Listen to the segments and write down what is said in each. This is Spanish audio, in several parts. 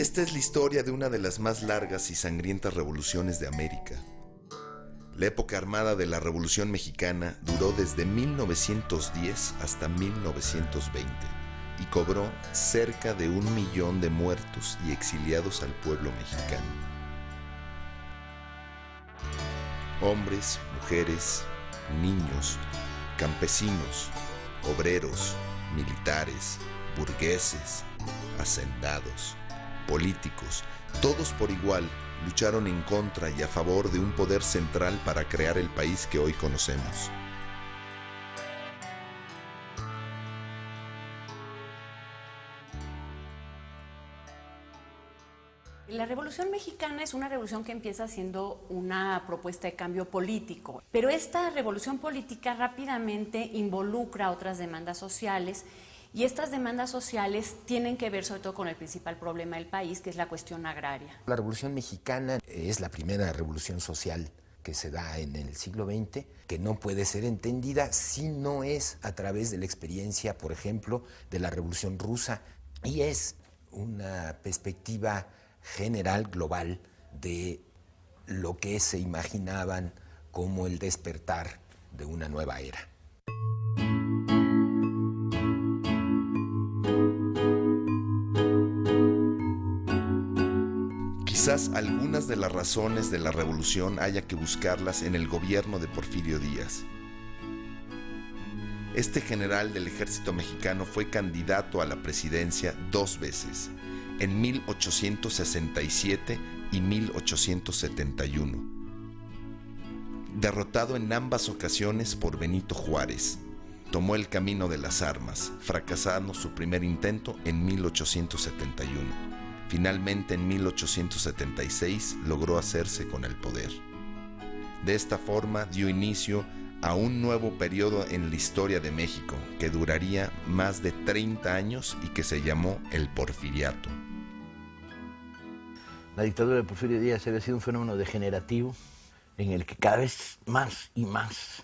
Esta es la historia de una de las más largas y sangrientas revoluciones de América. La época armada de la Revolución Mexicana duró desde 1910 hasta 1920 y cobró cerca de 1 millón de muertos y exiliados al pueblo mexicano. Hombres, mujeres, niños, campesinos, obreros, militares, burgueses, hacendados, políticos, todos por igual lucharon en contra y a favor de un poder central para crear el país que hoy conocemos. La Revolución Mexicana es una revolución que empieza siendo una propuesta de cambio político, pero esta revolución política rápidamente involucra otras demandas sociales y estas demandas sociales tienen que ver sobre todo con el principal problema del país, que es la cuestión agraria. La Revolución Mexicana es la primera revolución social que se da en el siglo XX, que no puede ser entendida si no es a través de la experiencia, por ejemplo, de la Revolución Rusa, y es una perspectiva general, global, de lo que se imaginaban como el despertar de una nueva era. Quizás algunas de las razones de la revolución haya que buscarlas en el gobierno de Porfirio Díaz. Este general del ejército mexicano fue candidato a la presidencia 2 veces, en 1867 y 1871. Derrotado en ambas ocasiones por Benito Juárez, tomó el camino de las armas, fracasando su primer intento en 1871. Finalmente, en 1876, logró hacerse con el poder. De esta forma, dio inicio a un nuevo periodo en la historia de México, que duraría más de 30 años y que se llamó el Porfiriato. La dictadura de Porfirio Díaz había sido un fenómeno degenerativo en el que cada vez más y más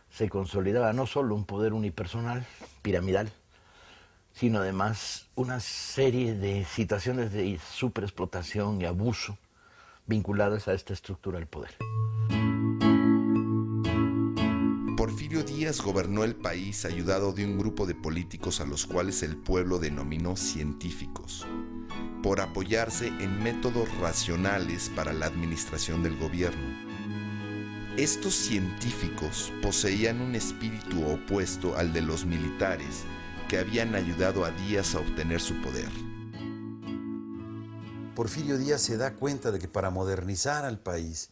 se consolidaba no solo un poder unipersonal, piramidal, sino además una serie de situaciones de superexplotación y abuso vinculadas a esta estructura del poder. Porfirio Díaz gobernó el país ayudado de un grupo de políticos a los cuales el pueblo denominó científicos, por apoyarse en métodos racionales para la administración del gobierno. Estos científicos poseían un espíritu opuesto al de los militares, que habían ayudado a Díaz a obtener su poder. Porfirio Díaz se da cuenta de que para modernizar al país,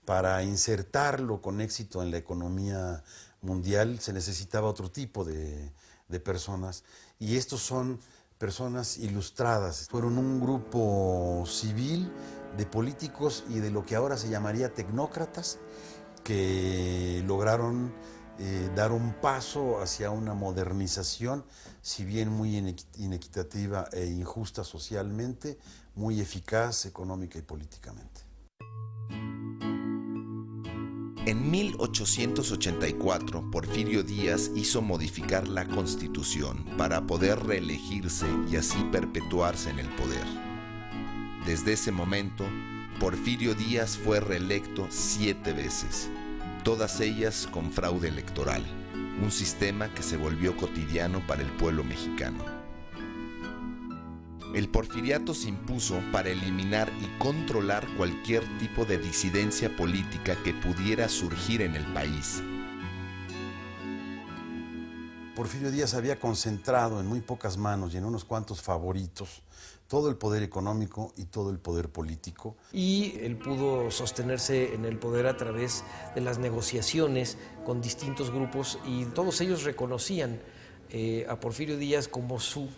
para insertarlo con éxito en la economía mundial, se necesitaba otro tipo de personas, y estos son personas ilustradas. Fueron un grupo civil de políticos y de lo que ahora se llamaría tecnócratas, que lograron dar un paso hacia una modernización, si bien muy inequitativa e injusta socialmente, muy eficaz económica y políticamente. En 1884, Porfirio Díaz hizo modificar la Constitución para poder reelegirse y así perpetuarse en el poder. Desde ese momento, Porfirio Díaz fue reelecto 7 veces, todas ellas con fraude electoral, un sistema que se volvió cotidiano para el pueblo mexicano. El porfiriato se impuso para eliminar y controlar cualquier tipo de disidencia política que pudiera surgir en el país. Porfirio Díaz había concentrado en muy pocas manos y en unos cuantos favoritos todo el poder económico y todo el poder político. Y él pudo sostenerse en el poder a través de las negociaciones con distintos grupos y todos ellos reconocían a Porfirio Díaz como su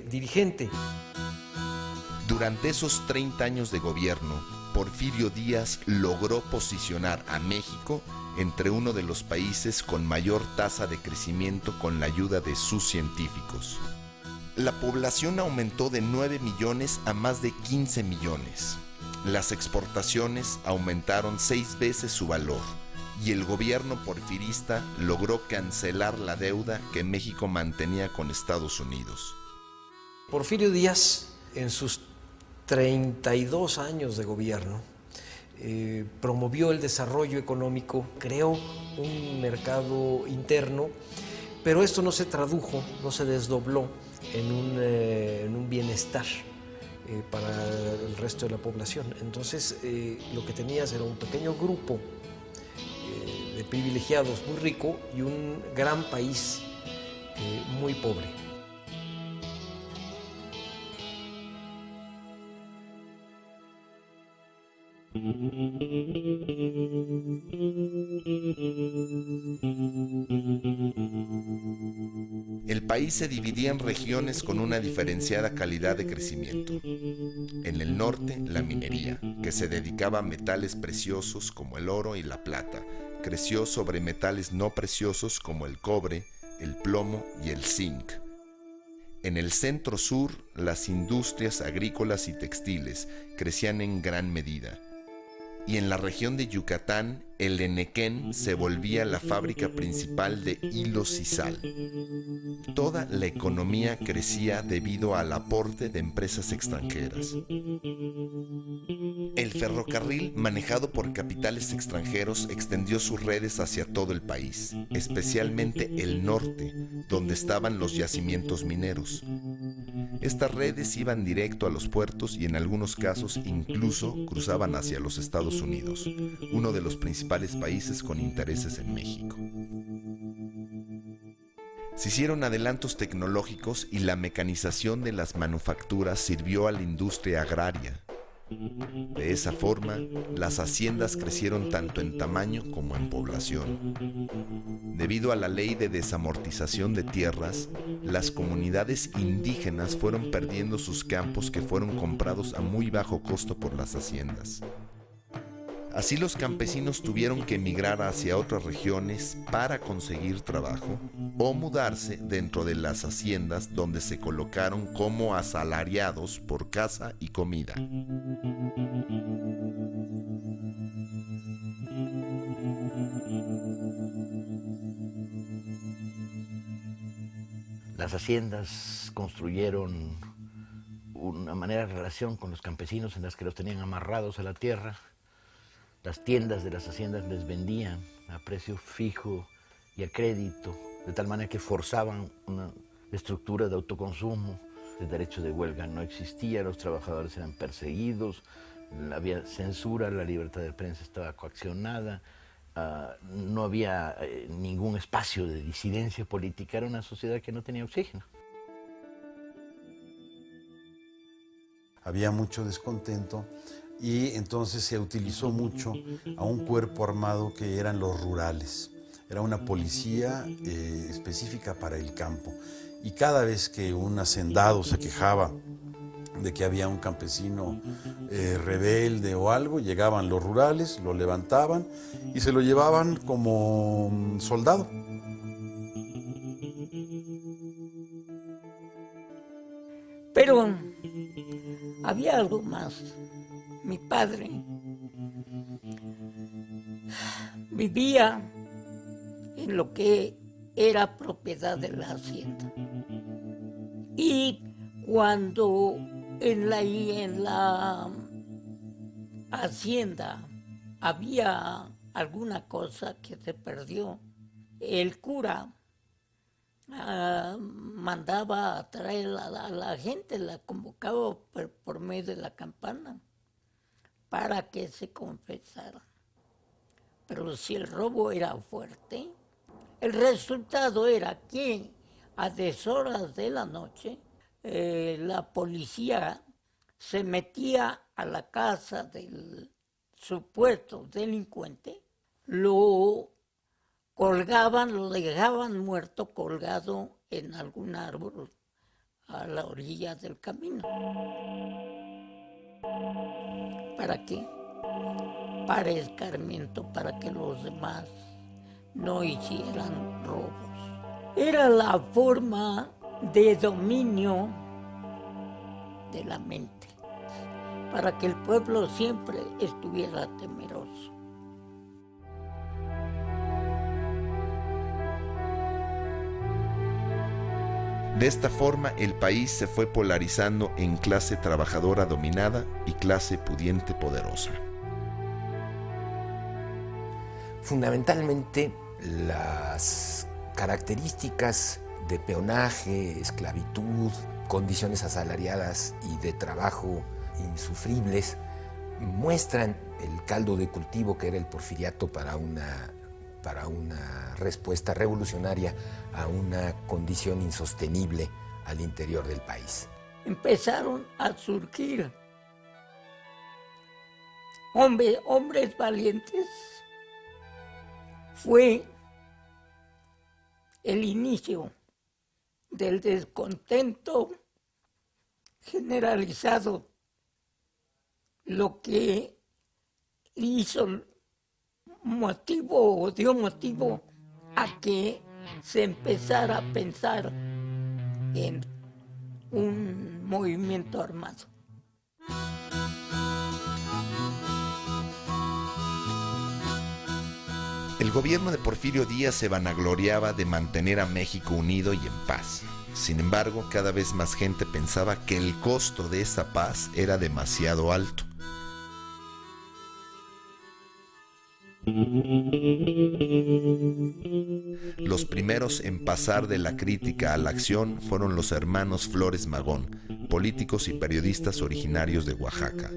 dirigente. Durante esos 30 años de gobierno, Porfirio Díaz logró posicionar a México entre uno de los países con mayor tasa de crecimiento con la ayuda de sus científicos. La población aumentó de 9 millones a más de 15 millones. Las exportaciones aumentaron 6 veces su valor y el gobierno porfirista logró cancelar la deuda que México mantenía con Estados Unidos. Porfirio Díaz, en sus 32 años de gobierno, promovió el desarrollo económico, creó un mercado interno, pero esto no se tradujo, no se desdobló en un bienestar para el resto de la población. Entonces, lo que tenías era un pequeño grupo de privilegiados muy rico y un gran país muy pobre. El país se dividía en regiones con una diferenciada calidad de crecimiento. En el norte, la minería, que se dedicaba a metales preciosos como el oro y la plata, creció sobre metales no preciosos como el cobre, el plomo y el zinc. En el centro-sur, las industrias agrícolas y textiles crecían en gran medida. Y en la región de Yucatán, el Enequén se volvía la fábrica principal de hilos y sal. Toda la economía crecía debido al aporte de empresas extranjeras. El ferrocarril, manejado por capitales extranjeros, extendió sus redes hacia todo el país, especialmente el norte, donde estaban los yacimientos mineros. Estas redes iban directo a los puertos y en algunos casos incluso cruzaban hacia los Estados Unidos, uno de los principales países con intereses en México. Se hicieron adelantos tecnológicos y la mecanización de las manufacturas sirvió a la industria agraria. De esa forma, las haciendas crecieron tanto en tamaño como en población. Debido a la ley de desamortización de tierras, las comunidades indígenas fueron perdiendo sus campos que fueron comprados a muy bajo costo por las haciendas. Así los campesinos tuvieron que emigrar hacia otras regiones para conseguir trabajo o mudarse dentro de las haciendas donde se colocaron como asalariados por casa y comida. Las haciendas construyeron una manera de relación con los campesinos en las que los tenían amarrados a la tierra. Las tiendas de las haciendas les vendían a precio fijo y a crédito, de tal manera que forzaban una estructura de autoconsumo. El derecho de huelga no existía, los trabajadores eran perseguidos, había censura, la libertad de prensa estaba coaccionada, no había ningún espacio de disidencia política, era una sociedad que no tenía oxígeno. Había mucho descontento y entonces se utilizó mucho a un cuerpo armado que eran los rurales. Era una policía específica para el campo. Y cada vez que un hacendado se quejaba de que había un campesino rebelde o algo, llegaban los rurales, lo levantaban y se lo llevaban como soldado. Pero había algo más. Mi padre vivía en lo que era propiedad de la hacienda. Y cuando en la hacienda había alguna cosa que se perdió, el cura mandaba a traer a la gente, la convocaba por medio de la campana para que se confesara. Pero si el robo era fuerte, el resultado era que a deshoras de la noche la policía se metía a la casa del supuesto delincuente, lo colgaban, lo dejaban muerto colgado en algún árbol a la orilla del camino. ¿Para qué? Para escarmiento, para que los demás no hicieran robos. Era la forma de dominio de la mente, para que el pueblo siempre estuviera temeroso. De esta forma, el país se fue polarizando en clase trabajadora dominada y clase pudiente poderosa. Fundamentalmente, las características de peonaje, esclavitud, condiciones asalariadas y de trabajo insufribles muestran el caldo de cultivo que era el porfiriato para una respuesta revolucionaria a una condición insostenible al interior del país. Empezaron a surgir hombres valientes. Fue el inicio del descontento generalizado, lo que dio motivo a que se empezara a pensar en un movimiento armado. El gobierno de Porfirio Díaz se vanagloriaba de mantener a México unido y en paz. Sin embargo, cada vez más gente pensaba que el costo de esa paz era demasiado alto. Los primeros en pasar de la crítica a la acción fueron los hermanos Flores Magón, políticos y periodistas originarios de Oaxaca.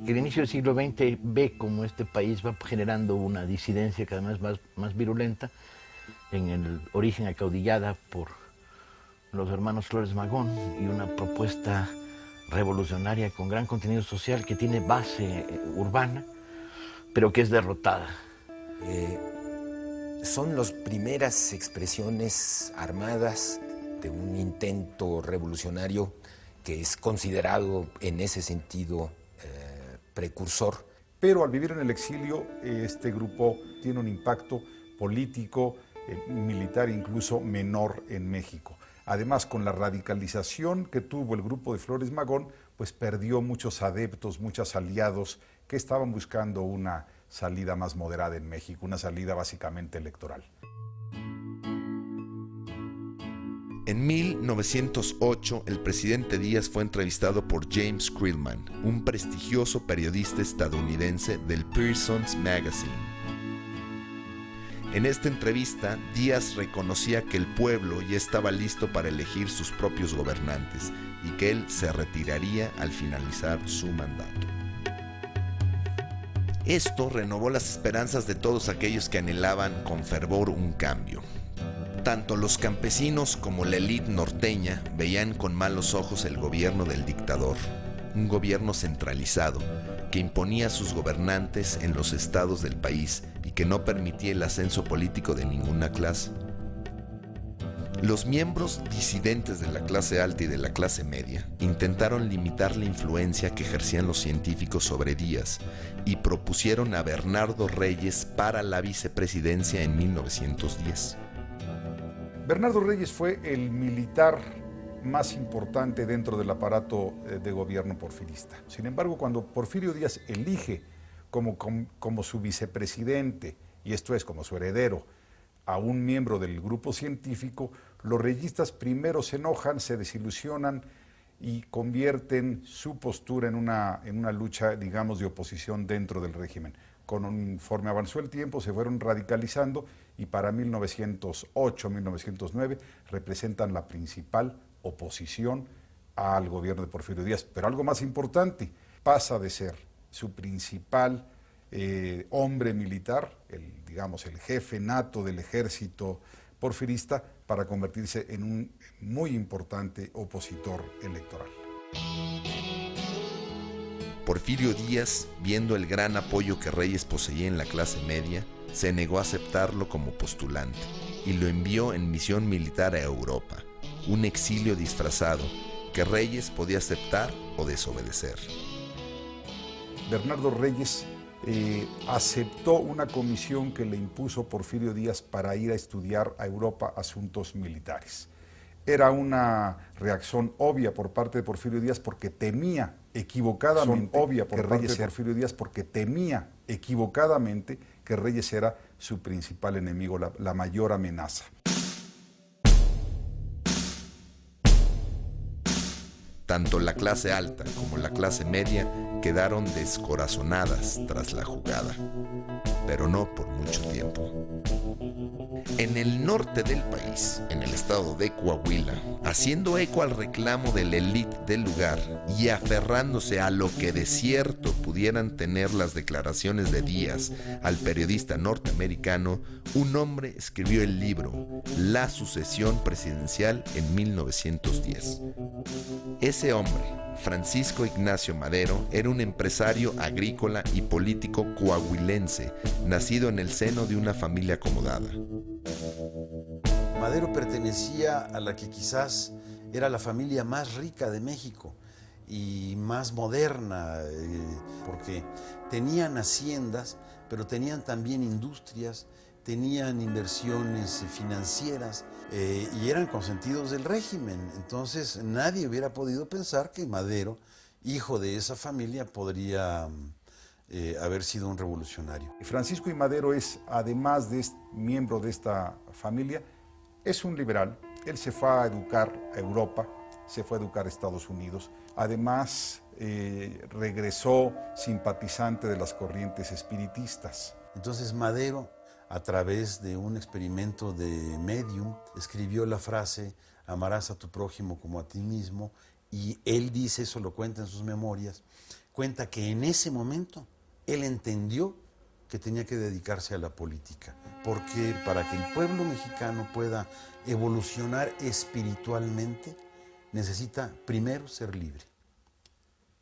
El inicio del siglo XX ve cómo este país va generando una disidencia cada vez más virulenta, en el origen acaudillada por los hermanos Flores Magón y una propuesta revolucionaria con gran contenido social que tiene base urbana, pero que es derrotada. Son las primeras expresiones armadas de un intento revolucionario que es considerado en ese sentido precursor. Pero al vivir en el exilio, este grupo tiene un impacto político, militar incluso menor en México. Además, con la radicalización que tuvo el grupo de Flores Magón, pues perdió muchos adeptos, muchos aliados que estaban buscando una salida más moderada en México, una salida básicamente electoral. En 1908, el presidente Díaz fue entrevistado por James Creelman, un prestigioso periodista estadounidense del Pearson's Magazine. En esta entrevista, Díaz reconocía que el pueblo ya estaba listo para elegir sus propios gobernantes y que él se retiraría al finalizar su mandato. Esto renovó las esperanzas de todos aquellos que anhelaban con fervor un cambio. Tanto los campesinos como la élite norteña veían con malos ojos el gobierno del dictador, un gobierno centralizado que imponía a sus gobernantes en los estados del país y que no permitía el ascenso político de ninguna clase. Los miembros disidentes de la clase alta y de la clase media intentaron limitar la influencia que ejercían los científicos sobre Díaz y propusieron a Bernardo Reyes para la vicepresidencia en 1910. Bernardo Reyes fue el militar más importante dentro del aparato de gobierno porfirista. Sin embargo, cuando Porfirio Díaz elige como su vicepresidente, y esto es como su heredero, a un miembro del grupo científico, los reyistas primero se enojan, se desilusionan y convierten su postura en una lucha, digamos, de oposición dentro del régimen. Conforme avanzó el tiempo, se fueron radicalizando y para 1908, 1909 representan la principal oposición al gobierno de Porfirio Díaz. Pero algo más importante, pasa de ser su principal hombre militar, el jefe nato del ejército porfirista, para convertirse en un muy importante opositor electoral. Porfirio Díaz, viendo el gran apoyo que Reyes poseía en la clase media, se negó a aceptarlo como postulante y lo envió en misión militar a Europa, un exilio disfrazado que Reyes podía aceptar o desobedecer. Bernardo Reyes aceptó una comisión que le impuso Porfirio Díaz para ir a estudiar a Europa asuntos militares. Era una reacción obvia por parte de Porfirio Díaz porque temía equivocadamente que Reyes era su principal enemigo, la mayor amenaza. Tanto la clase alta como la clase media quedaron descorazonadas tras la jugada, pero no por mucho tiempo. En el norte del país, en el estado de Coahuila, haciendo eco al reclamo de la élite del lugar y aferrándose a lo que de cierto pudieran tener las declaraciones de Díaz al periodista norteamericano, un hombre escribió el libro La sucesión presidencial en 1910. Ese hombre, Francisco Ignacio Madero, era un empresario agrícola y político coahuilense, nacido en el seno de una familia acomodada. Madero pertenecía a la que quizás era la familia más rica de México y más moderna, porque tenían haciendas, pero tenían también industrias, tenían inversiones financieras y eran consentidos del régimen. Entonces nadie hubiera podido pensar que Madero, hijo de esa familia, podría haber sido un revolucionario. Francisco I. Madero es, además de miembro de esta familia, es un liberal. Él se fue a educar a Europa, se fue a educar a Estados Unidos. Además, regresó simpatizante de las corrientes espiritistas. Entonces Madero, a través de un experimento de medium, escribió la frase amarás a tu prójimo como a ti mismo, y él dice, eso lo cuenta en sus memorias, cuenta que en ese momento él entendió que tenía que dedicarse a la política, porque para que el pueblo mexicano pueda evolucionar espiritualmente, necesita primero ser libre,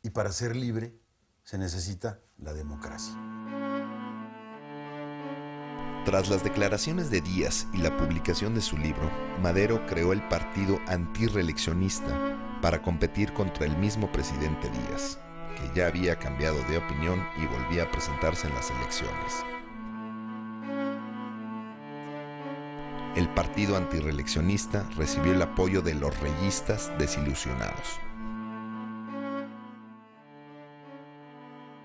y para ser libre se necesita la democracia. Tras las declaraciones de Díaz y la publicación de su libro, Madero creó el partido antirreeleccionista para competir contra el mismo presidente Díaz, que ya había cambiado de opinión y volvía a presentarse en las elecciones. El partido antirreeleccionista recibió el apoyo de los reyistas desilusionados.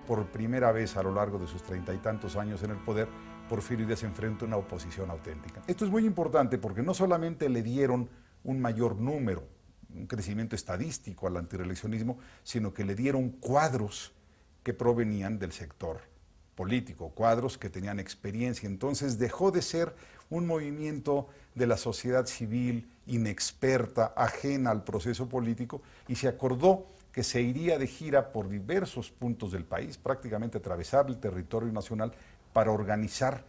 Por primera vez a lo largo de sus 30 y tantos años en el poder, Porfirio Díaz enfrenta una oposición auténtica. Esto es muy importante porque no solamente le dieron un mayor número, un crecimiento estadístico al antireeleccionismo, sino que le dieron cuadros que provenían del sector político, cuadros que tenían experiencia. Entonces dejó de ser un movimiento de la sociedad civil inexperta, ajena al proceso político, y se acordó que se iría de gira por diversos puntos del país, prácticamente atravesar el territorio nacional para organizar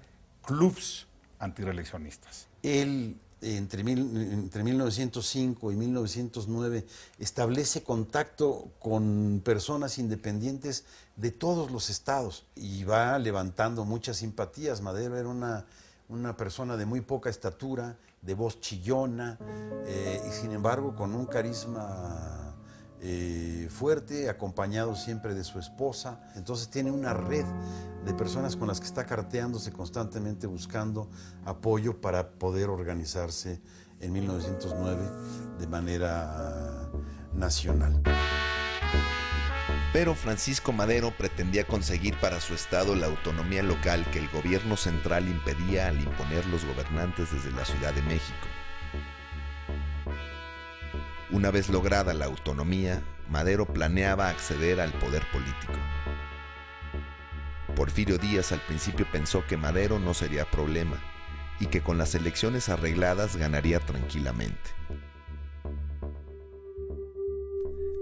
clubs antireeleccionistas. Él, entre 1905 y 1909, establece contacto con personas independientes de todos los estados y va levantando muchas simpatías. Madero era una persona de muy poca estatura, de voz chillona, y sin embargo con un carisma fuerte, acompañado siempre de su esposa. Entonces tiene una red de personas con las que está carteándose constantemente, buscando apoyo para poder organizarse en 1909 de manera nacional. Pero Francisco Madero pretendía conseguir para su estado la autonomía local que el gobierno central impedía al imponer los gobernantes desde la Ciudad de México. Una vez lograda la autonomía, Madero planeaba acceder al poder político. Porfirio Díaz al principio pensó que Madero no sería problema y que con las elecciones arregladas ganaría tranquilamente.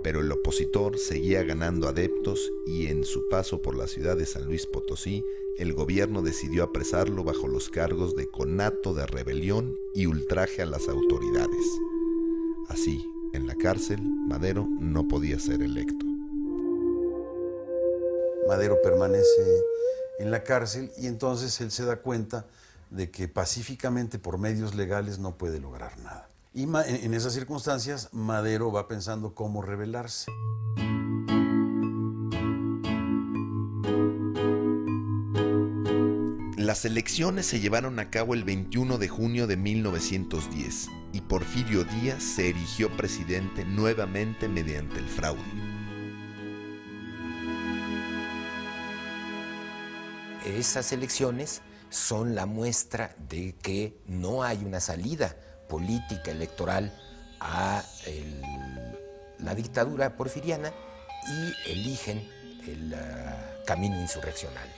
Pero el opositor seguía ganando adeptos y en su paso por la ciudad de San Luis Potosí, el gobierno decidió apresarlo bajo los cargos de conato de rebelión y ultraje a las autoridades. Así, en la cárcel, Madero no podía ser electo. Madero permanece en la cárcel y entonces él se da cuenta de que pacíficamente por medios legales no puede lograr nada. Y en esas circunstancias Madero va pensando cómo rebelarse. Las elecciones se llevaron a cabo el 21 de junio de 1910 y Porfirio Díaz se erigió presidente nuevamente mediante el fraude. Esas elecciones son la muestra de que no hay una salida política electoral a la dictadura porfiriana y eligen el camino insurreccional.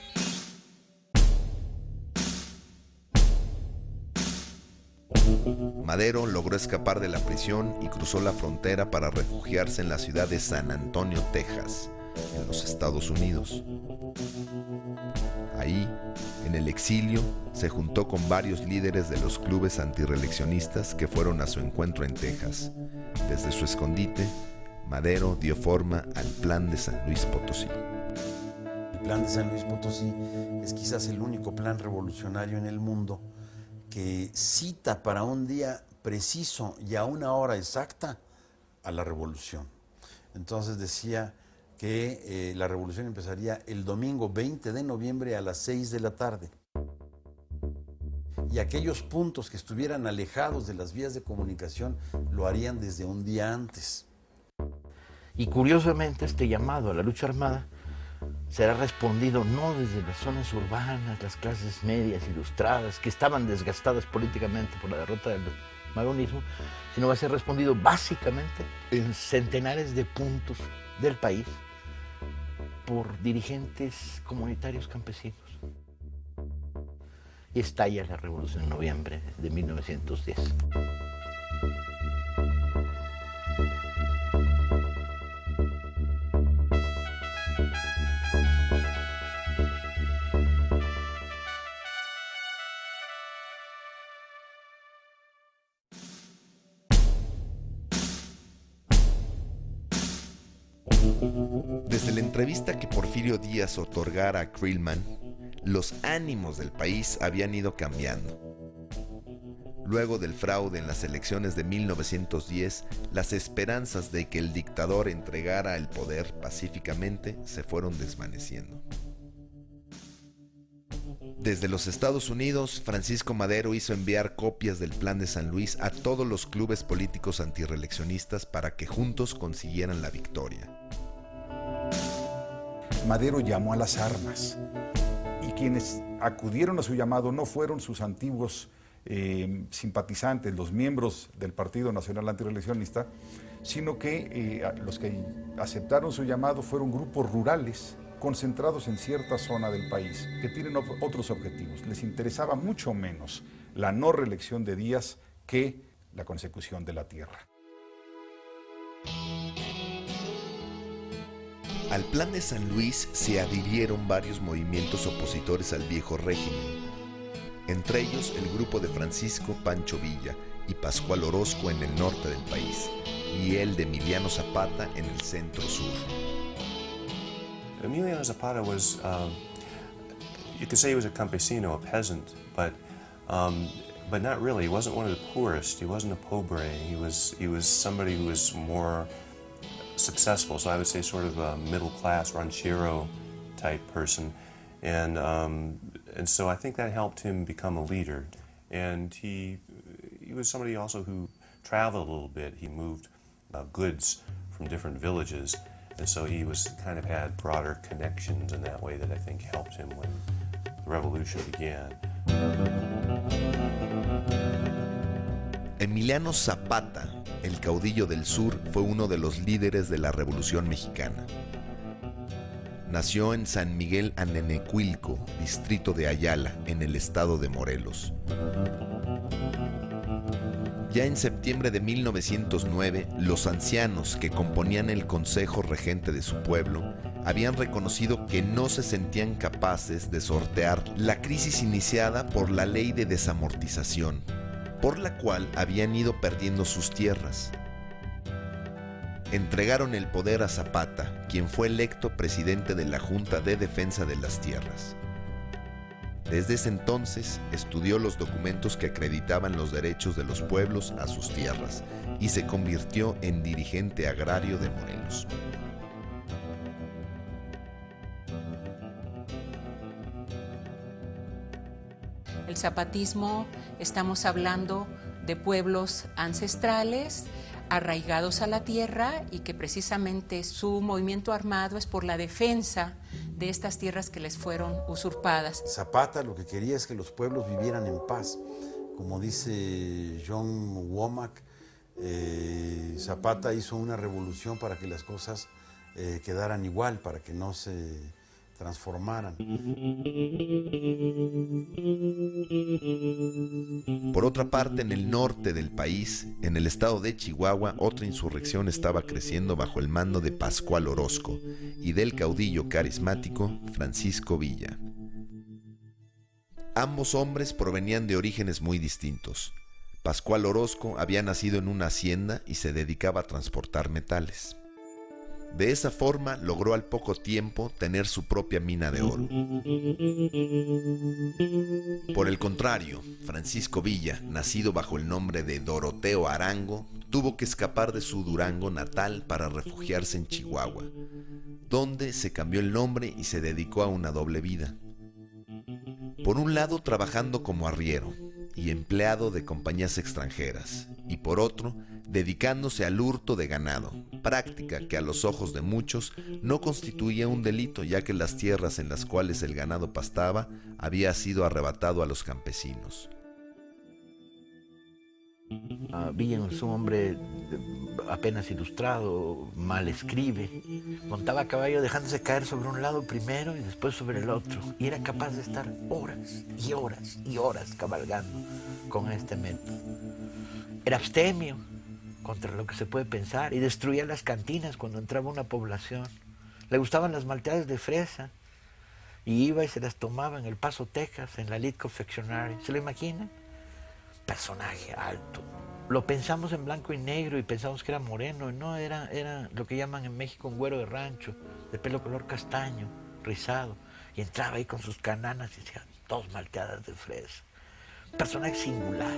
Madero logró escapar de la prisión y cruzó la frontera para refugiarse en la ciudad de San Antonio, Texas, en los Estados Unidos. Ahí, en el exilio, se juntó con varios líderes de los clubes antirreeleccionistas que fueron a su encuentro en Texas. Desde su escondite, Madero dio forma al Plan de San Luis Potosí. El Plan de San Luis Potosí es quizás el único plan revolucionario en el mundo que cita para un día preciso y a una hora exacta a la revolución. Entonces decía que la revolución empezaría el domingo 20 de noviembre a las 6 de la tarde. Y aquellos puntos que estuvieran alejados de las vías de comunicación lo harían desde un día antes. Y curiosamente este llamado a la lucha armada será respondido no desde las zonas urbanas, las clases medias ilustradas, que estaban desgastadas políticamente por la derrota del magonismo, sino va a ser respondido básicamente en centenares de puntos del país por dirigentes comunitarios campesinos. Y estalla la revolución en noviembre de 1910. Desde la entrevista que Porfirio Díaz otorgara a Creelman, los ánimos del país habían ido cambiando. Luego del fraude en las elecciones de 1910, las esperanzas de que el dictador entregara el poder pacíficamente se fueron desvaneciendo. Desde los Estados Unidos, Francisco Madero hizo enviar copias del Plan de San Luis a todos los clubes políticos antirreeleccionistas para que juntos consiguieran la victoria. Madero llamó a las armas y quienes acudieron a su llamado no fueron sus antiguos simpatizantes, los miembros del Partido Nacional Antirreeleccionista, sino que los que aceptaron su llamado fueron grupos rurales concentrados en cierta zona del país que tienen otros objetivos. Les interesaba mucho menos la no reelección de Díaz que la consecución de la tierra. Al Plan de San Luis se adhirieron varios movimientos opositores al viejo régimen, entre ellos el grupo de Francisco Pancho Villa y Pascual Orozco en el norte del país, y el de Emiliano Zapata en el centro-sur. Emiliano Zapata was, you could say he was a campesino, a peasant, but not really. He wasn't one of the poorest. He wasn't a pobre. He was somebody who was more successful. So I would say sort of a middle-class ranchero type person, and so I think that helped him become a leader. And he was somebody also who traveled a little bit. He moved goods from different villages. And so he kind of had broader connections in that way that I think helped him when the revolution began. Emiliano Zapata, el caudillo del sur, fue uno de los líderes de la Revolución Mexicana. Nació en San Miguel Anenecuilco, distrito de Ayala, en el estado de Morelos. Ya en septiembre de 1909, los ancianos que componían el consejo regente de su pueblo habían reconocido que no se sentían capaces de sortear la crisis iniciada por la ley de desamortización, por la cual habían ido perdiendo sus tierras. Entregaron el poder a Zapata, quien fue electo presidente de la Junta de Defensa de las Tierras. Desde ese entonces estudió los documentos que acreditaban los derechos de los pueblos a sus tierras y se convirtió en dirigente agrario de Morelos. El zapatismo, estamos hablando de pueblos ancestrales, arraigados a la tierra, y que precisamente su movimiento armado es por la defensa de estas tierras que les fueron usurpadas. Zapata lo que quería es que los pueblos vivieran en paz. Como dice John Womack, Zapata hizo una revolución para que las cosas quedaran igual, para que no se transformaran. Por otra parte, en el norte del país, en el estado de Chihuahua, otra insurrección estaba creciendo bajo el mando de Pascual Orozco y del caudillo carismático Francisco Villa. Ambos hombres provenían de orígenes muy distintos. Pascual Orozco había nacido en una hacienda y se dedicaba a transportar metales. De esa forma logró al poco tiempo tener su propia mina de oro. Por el contrario, Francisco Villa, nacido bajo el nombre de Doroteo Arango, tuvo que escapar de su Durango natal para refugiarse en Chihuahua, donde se cambió el nombre y se dedicó a una doble vida. Por un lado, trabajando como arriero y empleado de compañías extranjeras, y por otro, dedicándose al hurto de ganado, práctica que a los ojos de muchos no constituía un delito, ya que las tierras en las cuales el ganado pastaba había sido arrebatado a los campesinos. Villa es un hombre apenas ilustrado, mal escribe, montaba a caballo dejándose caer sobre un lado primero y después sobre el otro, y era capaz de estar horas y horas y horas cabalgando con este método. Era abstemio contra lo que se puede pensar y destruía las cantinas cuando entraba una población. Le gustaban las malteadas de fresa y iba y se las tomaba en El Paso, Texas, en la Elite Confectionery. ¿Se lo imaginan? Personaje alto. Lo pensamos en blanco y negro y pensamos que era moreno. No, era lo que llaman en México un güero de rancho, de pelo color castaño, rizado. Y entraba ahí con sus cananas y decía, 2 malteadas de fresa. Personaje singular.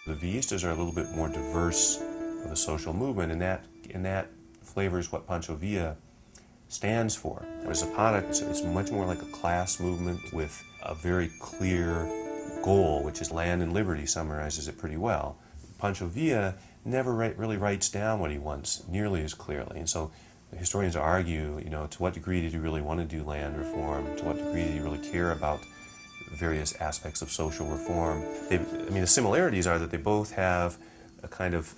The Villistas are a little bit more diverse of a social movement, and that flavors what Pancho Villa stands for. Whereas Zapata, it's much more like a class movement with a very clear goal, which is land and liberty, summarizes it pretty well. Pancho Villa never really writes down what he wants nearly as clearly, and so historians argue, to what degree did he really want to do land reform? To what degree did he really care about various aspects of social reform? The similarities are that they both have a kind of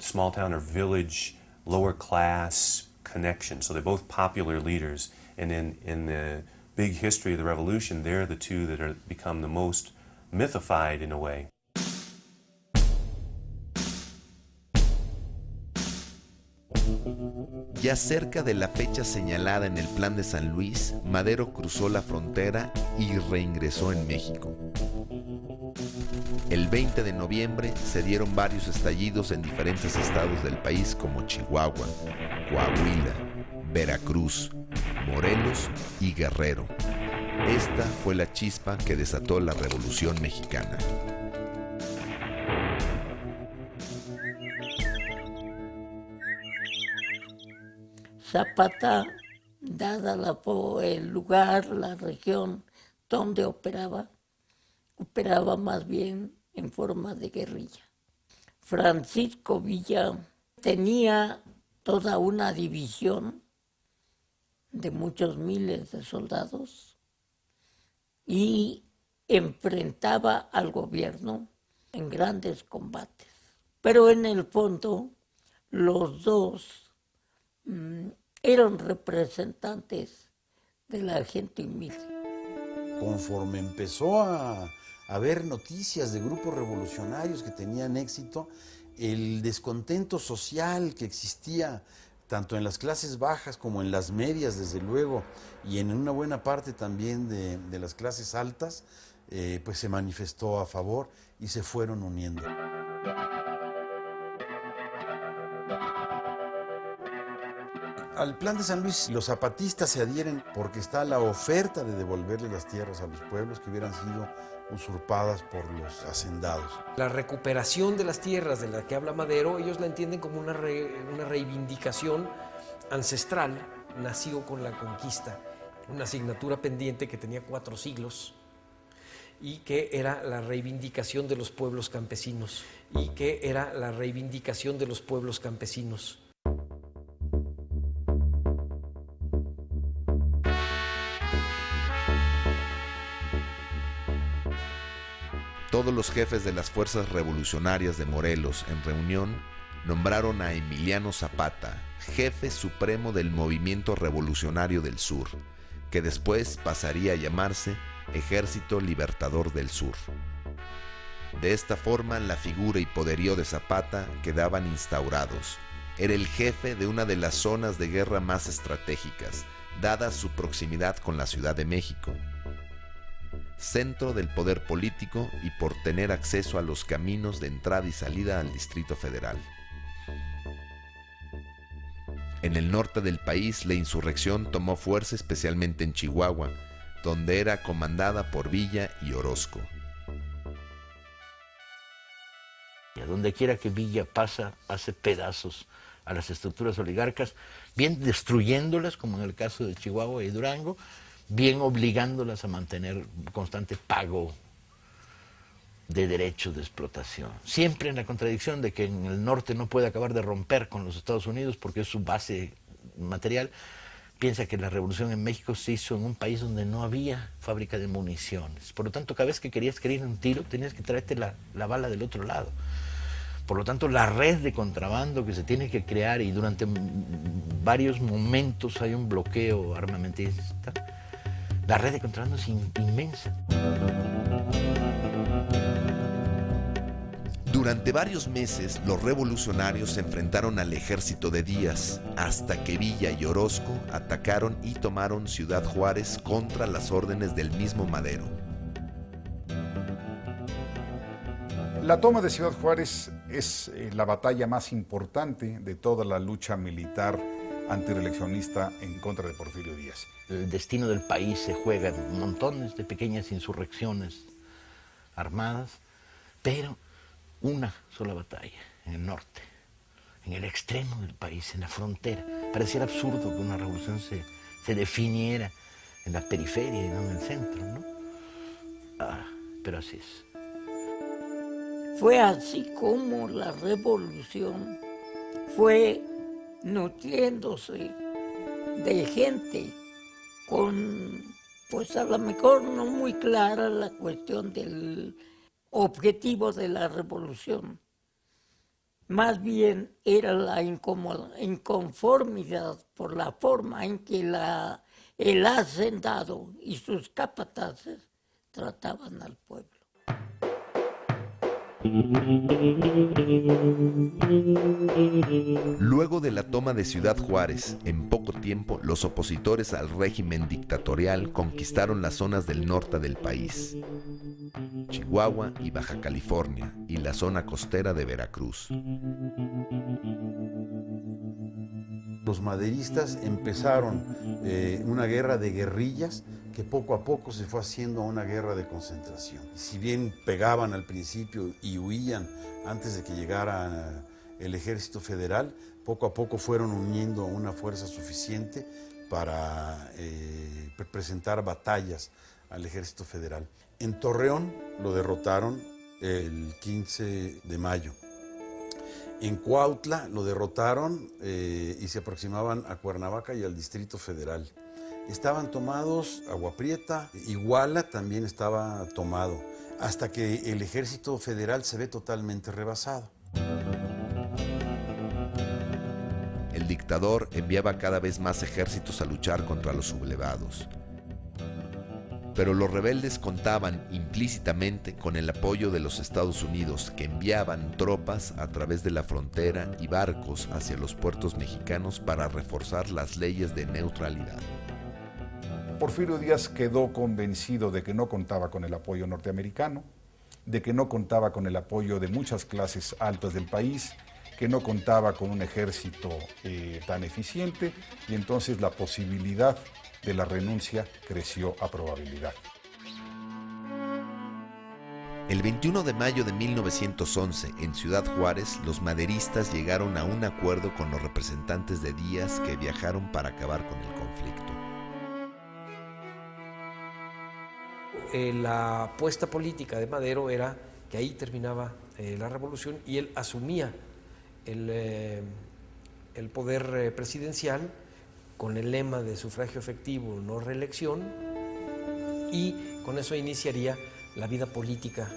small town or village, lower class connection. So they're both popular leaders, and in the big history of the revolution, they're the two that are become the most mythified in a way. Ya cerca de la fecha señalada en el Plan de San Luis, Madero cruzó la frontera y reingresó en México. El 20 de noviembre se dieron varios estallidos en diferentes estados del país como Chihuahua, Coahuila, Veracruz, Morelos y Guerrero. Esta fue la chispa que desató la Revolución Mexicana. Zapata, dada el lugar, la región donde operaba más bien en forma de guerrilla. Francisco Villa tenía toda una división de muchos miles de soldados y enfrentaba al gobierno en grandes combates. Pero en el fondo, los dos eran representantes de la gente humilde. Conforme empezó a haber noticias de grupos revolucionarios que tenían éxito, el descontento social que existía tanto en las clases bajas como en las medias, desde luego, y en una buena parte también de las clases altas, pues se manifestó a favor y se fueron uniendo. Al Plan de San Luis los zapatistas se adhieren porque está la oferta de devolverle las tierras a los pueblos que hubieran sido usurpadas por los hacendados. La recuperación de las tierras de la que habla Madero, ellos la entienden como una reivindicación ancestral, nacido con la conquista, una asignatura pendiente que tenía 4 siglos y que era la reivindicación de los pueblos campesinos, Todos los jefes de las fuerzas revolucionarias de Morelos, en reunión, nombraron a Emiliano Zapata, jefe supremo del Movimiento Revolucionario del Sur, que después pasaría a llamarse Ejército Libertador del Sur. De esta forma, la figura y poderío de Zapata quedaban instaurados. Era el jefe de una de las zonas de guerra más estratégicas, dada su proximidad con la Ciudad de México, centro del poder político y por tener acceso a los caminos de entrada y salida al Distrito Federal. En el norte del país, la insurrección tomó fuerza especialmente en Chihuahua, donde era comandada por Villa y Orozco. Y a donde quiera que Villa pasa, hace pedazos a las estructuras oligarcas, bien destruyéndolas, como en el caso de Chihuahua y Durango, bien obligándolas a mantener constante pago de derechos de explotación. Siempre en la contradicción de que en el norte no puede acabar de romper con los Estados Unidos porque es su base material. Piensa que la revolución en México se hizo en un país donde no había fábrica de municiones. Por lo tanto, cada vez que querías ir en un tiro, tenías que traerte la bala del otro lado. Por lo tanto, la red de contrabando que se tiene que crear, y durante varios momentos hay un bloqueo armamentista, la red de contrabando es inmensa. Durante varios meses, los revolucionarios se enfrentaron al ejército de Díaz, hasta que Villa y Orozco atacaron y tomaron Ciudad Juárez contra las órdenes del mismo Madero. La toma de Ciudad Juárez es la batalla más importante de toda la lucha militar antireeleccionista en contra de Porfirio Díaz. El destino del país se juega en montones de pequeñas insurrecciones armadas, pero una sola batalla en el norte, en el extremo del país, en la frontera. Pareciera absurdo que una revolución se definiera en la periferia y no en el centro, ¿no? Pero así es. Fue así como la revolución fue nutriéndose de gente con, pues a lo mejor no muy clara la cuestión del objetivo de la revolución. Más bien era la inconformidad por la forma en que el hacendado y sus capataces trataban al pueblo. Luego de la toma de Ciudad Juárez, en poco tiempo, los opositores al régimen dictatorial conquistaron las zonas del norte del país, Chihuahua y Baja California, y la zona costera de Veracruz. Los maderistas empezaron una guerra de guerrillas que poco a poco se fue haciendo una guerra de concentración. Si bien pegaban al principio y huían antes de que llegara el ejército federal, poco a poco fueron uniendo una fuerza suficiente para presentar batallas al ejército federal. En Torreón lo derrotaron el 15 de mayo. En Cuautla lo derrotaron y se aproximaban a Cuernavaca y al Distrito Federal. Estaban tomados Agua Prieta, Iguala también estaba tomado, hasta que el ejército federal se ve totalmente rebasado. El dictador enviaba cada vez más ejércitos a luchar contra los sublevados. Pero los rebeldes contaban implícitamente con el apoyo de los Estados Unidos, que enviaban tropas a través de la frontera y barcos hacia los puertos mexicanos para reforzar las leyes de neutralidad. Porfirio Díaz quedó convencido de que no contaba con el apoyo norteamericano, de que no contaba con el apoyo de muchas clases altas del país, que no contaba con un ejército tan eficiente, y entonces la posibilidad de la renuncia creció a probabilidad. El 21 de mayo de 1911, en Ciudad Juárez, los maderistas llegaron a un acuerdo con los representantes de Díaz que viajaron para acabar con el conflicto. La apuesta política de Madero era que ahí terminaba la revolución y él asumía el poder presidencial con el lema de sufragio efectivo, no reelección, y con eso iniciaría la vida política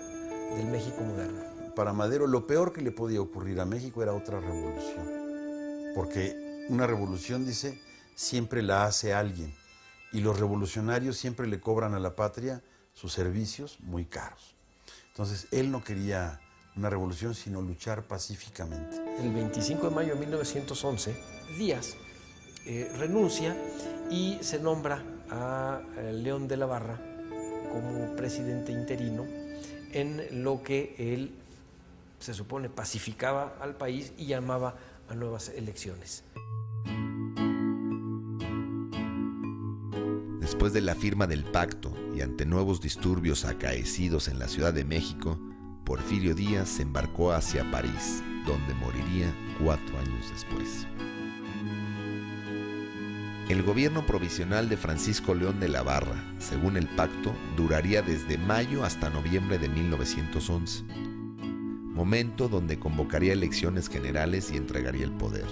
del México moderno. Para Madero lo peor que le podía ocurrir a México era otra revolución, porque una revolución, dice, siempre la hace alguien, y los revolucionarios siempre le cobran a la patria sus servicios muy caros. Entonces él no quería una revolución, sino luchar pacíficamente. El 25 de mayo de 1911, Díaz renuncia y se nombra a León de la Barra como presidente interino, en lo que él, se supone, pacificaba al país y llamaba a nuevas elecciones. Después de la firma del pacto y ante nuevos disturbios acaecidos en la Ciudad de México, Porfirio Díaz se embarcó hacia París, donde moriría 4 años después. El gobierno provisional de Francisco León de la Barra, según el pacto, duraría desde mayo hasta noviembre de 1911, momento donde convocaría elecciones generales y entregaría el poder.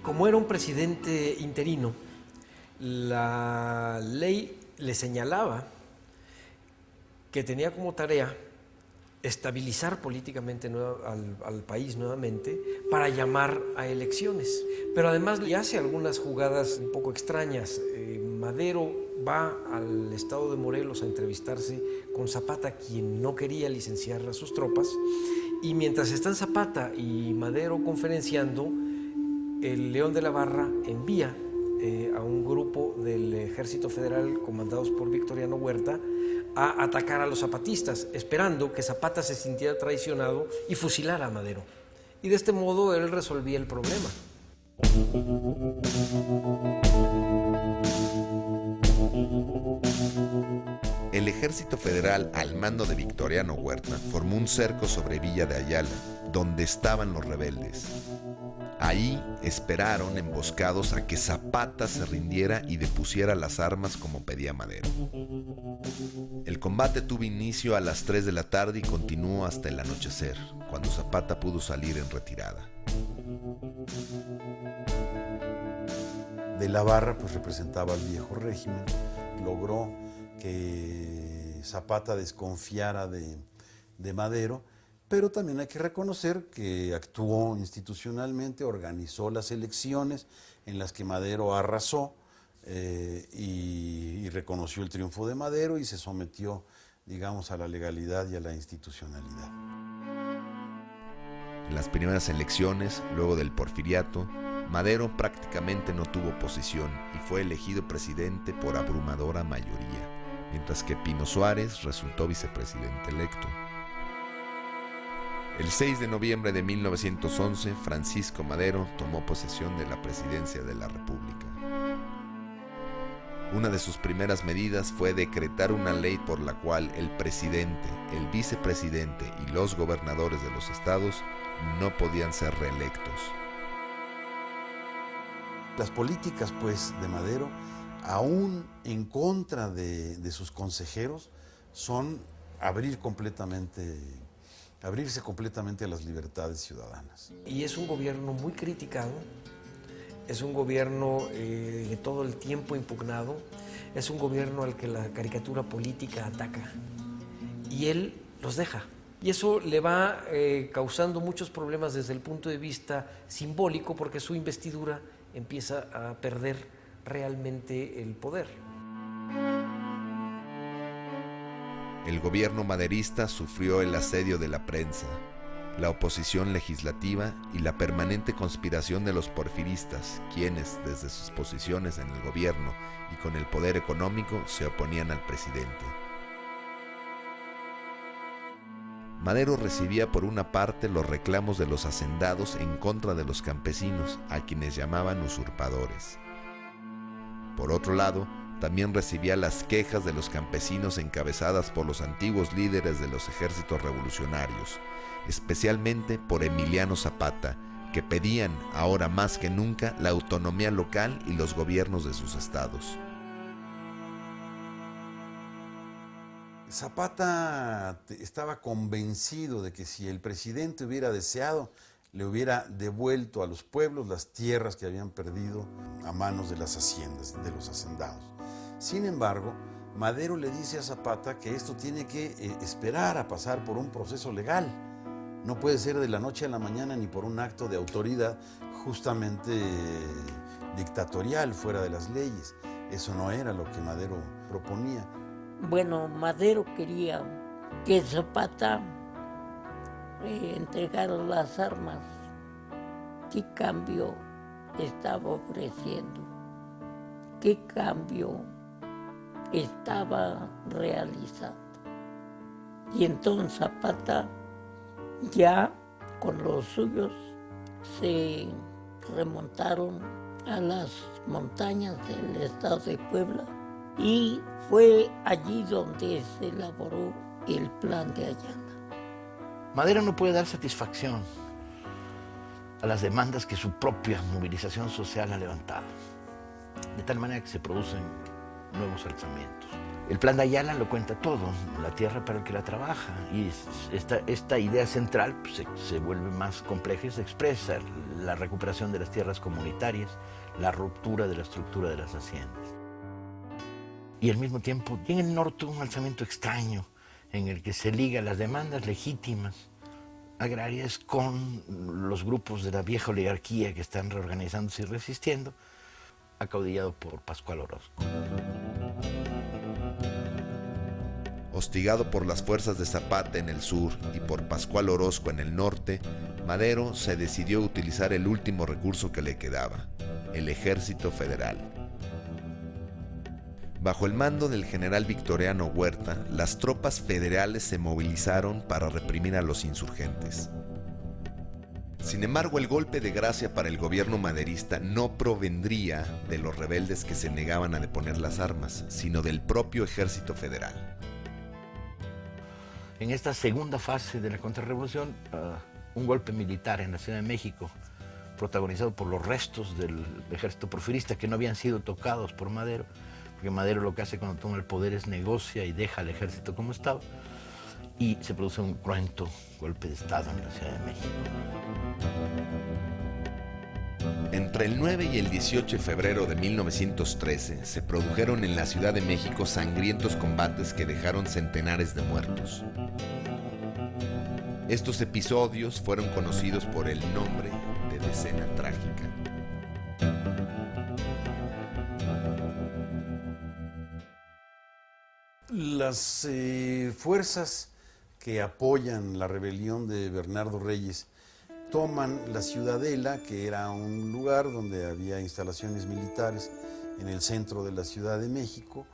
Como era un presidente interino, la ley le señalaba que tenía como tarea estabilizar políticamente al país nuevamente para llamar a elecciones. Pero además le hace algunas jugadas un poco extrañas. Madero va al estado de Morelos a entrevistarse con Zapata, quien no quería licenciar a sus tropas, y mientras están Zapata y Madero conferenciando, el León de la Barra envía a un grupo del Ejército Federal comandados por Victoriano Huerta a atacar a los zapatistas, esperando que Zapata se sintiera traicionado y fusilara a Madero. Y de este modo él resolvía el problema. El Ejército Federal, al mando de Victoriano Huerta, formó un cerco sobre Villa de Ayala, donde estaban los rebeldes. Ahí esperaron emboscados a que Zapata se rindiera y depusiera las armas como pedía Madero. El combate tuvo inicio a las 3 de la tarde y continuó hasta el anochecer, cuando Zapata pudo salir en retirada. De la Barra pues representaba al viejo régimen, logró que Zapata desconfiara de Madero, pero también hay que reconocer que actuó institucionalmente, organizó las elecciones en las que Madero arrasó y reconoció el triunfo de Madero y se sometió, digamos, a la legalidad y a la institucionalidad. En las primeras elecciones, luego del porfiriato, Madero prácticamente no tuvo oposición y fue elegido presidente por abrumadora mayoría, mientras que Pino Suárez resultó vicepresidente electo. El 6 de noviembre de 1911, Francisco Madero tomó posesión de la presidencia de la República. Una de sus primeras medidas fue decretar una ley por la cual el presidente, el vicepresidente y los gobernadores de los estados no podían ser reelectos. Las políticas, pues, de Madero, aún en contra de sus consejeros, son abrirse completamente a las libertades ciudadanas. Y es un gobierno muy criticado, es un gobierno todo el tiempo impugnado, es un gobierno al que la caricatura política ataca y él los deja. Y eso le va causando muchos problemas desde el punto de vista simbólico, porque su investidura empieza a perder realmente el poder. El gobierno maderista sufrió el asedio de la prensa, la oposición legislativa y la permanente conspiración de los porfiristas, quienes, desde sus posiciones en el gobierno y con el poder económico, se oponían al presidente. Madero recibía por una parte los reclamos de los hacendados en contra de los campesinos, a quienes llamaban usurpadores. Por otro lado, también recibía las quejas de los campesinos encabezadas por los antiguos líderes de los ejércitos revolucionarios, especialmente por Emiliano Zapata, que pedían, ahora más que nunca, la autonomía local y los gobiernos de sus estados. Zapata estaba convencido de que si el presidente hubiera deseado, le hubiera devuelto a los pueblos las tierras que habían perdido a manos de las haciendas, de los hacendados. Sin embargo, Madero le dice a Zapata que esto tiene que esperar a pasar por un proceso legal. No puede ser de la noche a la mañana ni por un acto de autoridad justamente dictatorial, fuera de las leyes. Eso no era lo que Madero proponía. Bueno, Madero quería que Zapata entregara las armas. ¿Qué cambio estaba ofreciendo? ¿Qué cambio estaba realizando? Y entonces Zapata, ya con los suyos, se remontaron a las montañas del estado de Puebla y fue allí donde se elaboró el plan de Ayala. Madero no puede dar satisfacción a las demandas que su propia movilización social ha levantado, de tal manera que se producen nuevos alzamientos. El plan de Ayala lo cuenta todo, la tierra para el que la trabaja, y esta idea central pues, se vuelve más compleja y se expresa la recuperación de las tierras comunitarias, la ruptura de la estructura de las haciendas. Y al mismo tiempo, en el norte un alzamiento extraño en el que se liga las demandas legítimas agrarias con los grupos de la vieja oligarquía que están reorganizándose y resistiendo, acaudillado por Pascual Orozco. Hostigado por las fuerzas de Zapata en el sur y por Pascual Orozco en el norte, Madero se decidió a utilizar el último recurso que le quedaba, el Ejército Federal. Bajo el mando del general Victoriano Huerta, las tropas federales se movilizaron para reprimir a los insurgentes. Sin embargo, el golpe de gracia para el gobierno maderista no provendría de los rebeldes que se negaban a deponer las armas, sino del propio Ejército Federal. En esta segunda fase de la contrarrevolución, un golpe militar en la Ciudad de México, protagonizado por los restos del ejército porfirista que no habían sido tocados por Madero, porque Madero lo que hace cuando toma el poder es negocia y deja al ejército como estaba, y se produce un cruento golpe de Estado en la Ciudad de México. Entre el 9 y el 18 de febrero de 1913 se produjeron en la Ciudad de México sangrientos combates que dejaron centenares de muertos. Estos episodios fueron conocidos por el nombre de Decena Trágica. Las fuerzas que apoyan la rebelión de Bernardo Reyes toman la Ciudadela, que era un lugar donde había instalaciones militares en el centro de la Ciudad de México,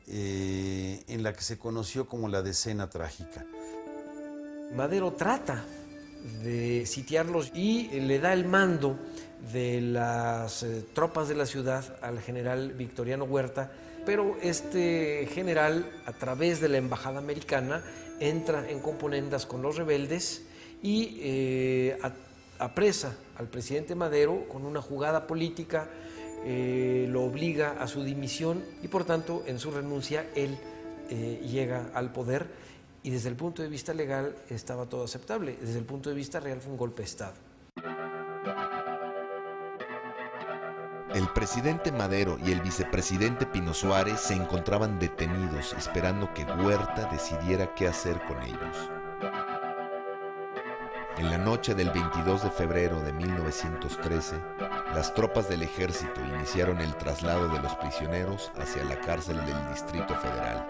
en la que se conoció como la Decena Trágica. Madero trata de sitiarlos y le da el mando de las tropas de la ciudad al general Victoriano Huerta, pero este general, a través de la embajada americana, entra en componendas con los rebeldes y apresa al presidente Madero con una jugada política, lo obliga a su dimisión y por tanto en su renuncia él llega al poder, y desde el punto de vista legal estaba todo aceptable, desde el punto de vista real fue un golpe de Estado. El presidente Madero y el vicepresidente Pino Suárez se encontraban detenidos esperando que Huerta decidiera qué hacer con ellos. En la noche del 22 de febrero de 1913, las tropas del ejército iniciaron el traslado de los prisioneros hacia la cárcel del Distrito Federal.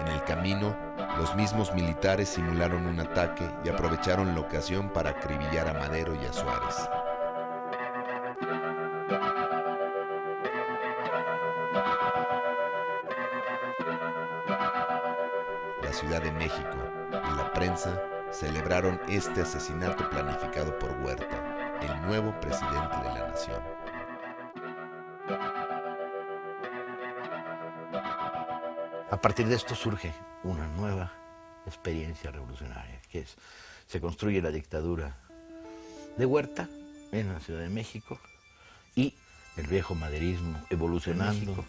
En el camino, los mismos militares simularon un ataque y aprovecharon la ocasión para acribillar a Madero y a Suárez. La Ciudad de México y la prensa celebraron este asesinato planificado por Huerta, el nuevo presidente de la nación. A partir de esto surge una nueva experiencia revolucionaria, que es, se construye la dictadura de Huerta en la Ciudad de México y el viejo maderismo evolucionando,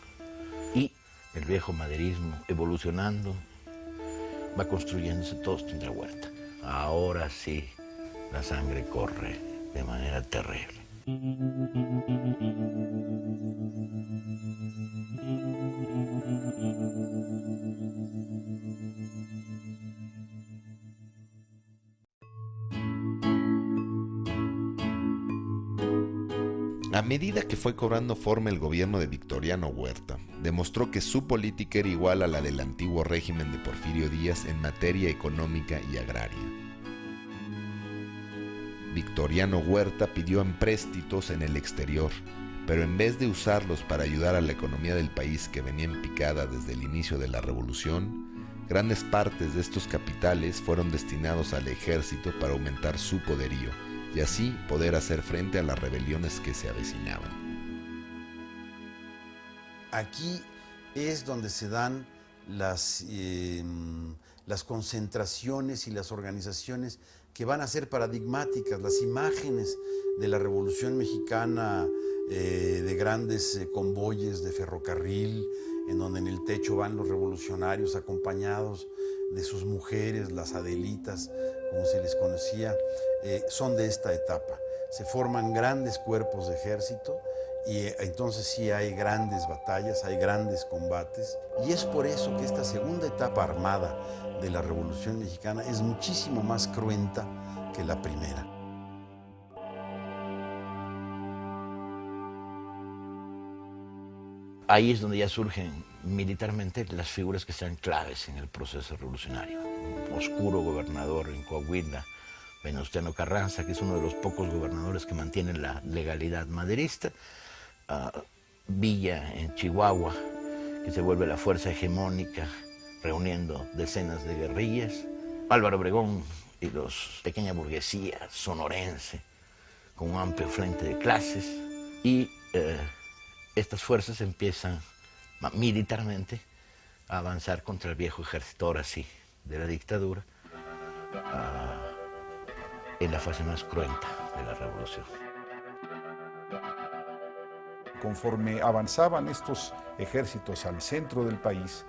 va construyéndose todo esto entre Huerta. Ahora sí, la sangre corre de manera terrible. A medida que fue cobrando forma el gobierno de Victoriano Huerta, demostró que su política era igual a la del antiguo régimen de Porfirio Díaz en materia económica y agraria. Victoriano Huerta pidió empréstitos en el exterior, pero en vez de usarlos para ayudar a la economía del país que venía en picada desde el inicio de la revolución, grandes partes de estos capitales fueron destinados al ejército para aumentar su poderío y así poder hacer frente a las rebeliones que se avecinaban. Aquí es donde se dan las concentraciones y las organizaciones que van a ser paradigmáticas, las imágenes de la Revolución Mexicana, de grandes convoyes de ferrocarril, en donde en el techo van los revolucionarios acompañados de sus mujeres, las Adelitas, como se les conocía, son de esta etapa. Se forman grandes cuerpos de ejército y entonces sí hay grandes batallas, hay grandes combates, y es por eso que esta segunda etapa armada de la Revolución Mexicana es muchísimo más cruenta que la primera. Ahí es donde ya surgen militarmente las figuras que sean claves en el proceso revolucionario. Un oscuro gobernador en Coahuila, Venustiano Carranza, que es uno de los pocos gobernadores que mantienen la legalidad maderista. Villa en Chihuahua, que se vuelve la fuerza hegemónica, reuniendo decenas de guerrillas. Álvaro Obregón y la pequeña burguesía sonorense, con un amplio frente de clases. Y estas fuerzas empiezan militarmente a avanzar contra el viejo ejército, ahora sí, de la dictadura, en la fase más cruenta de la revolución. Conforme avanzaban estos ejércitos al centro del país,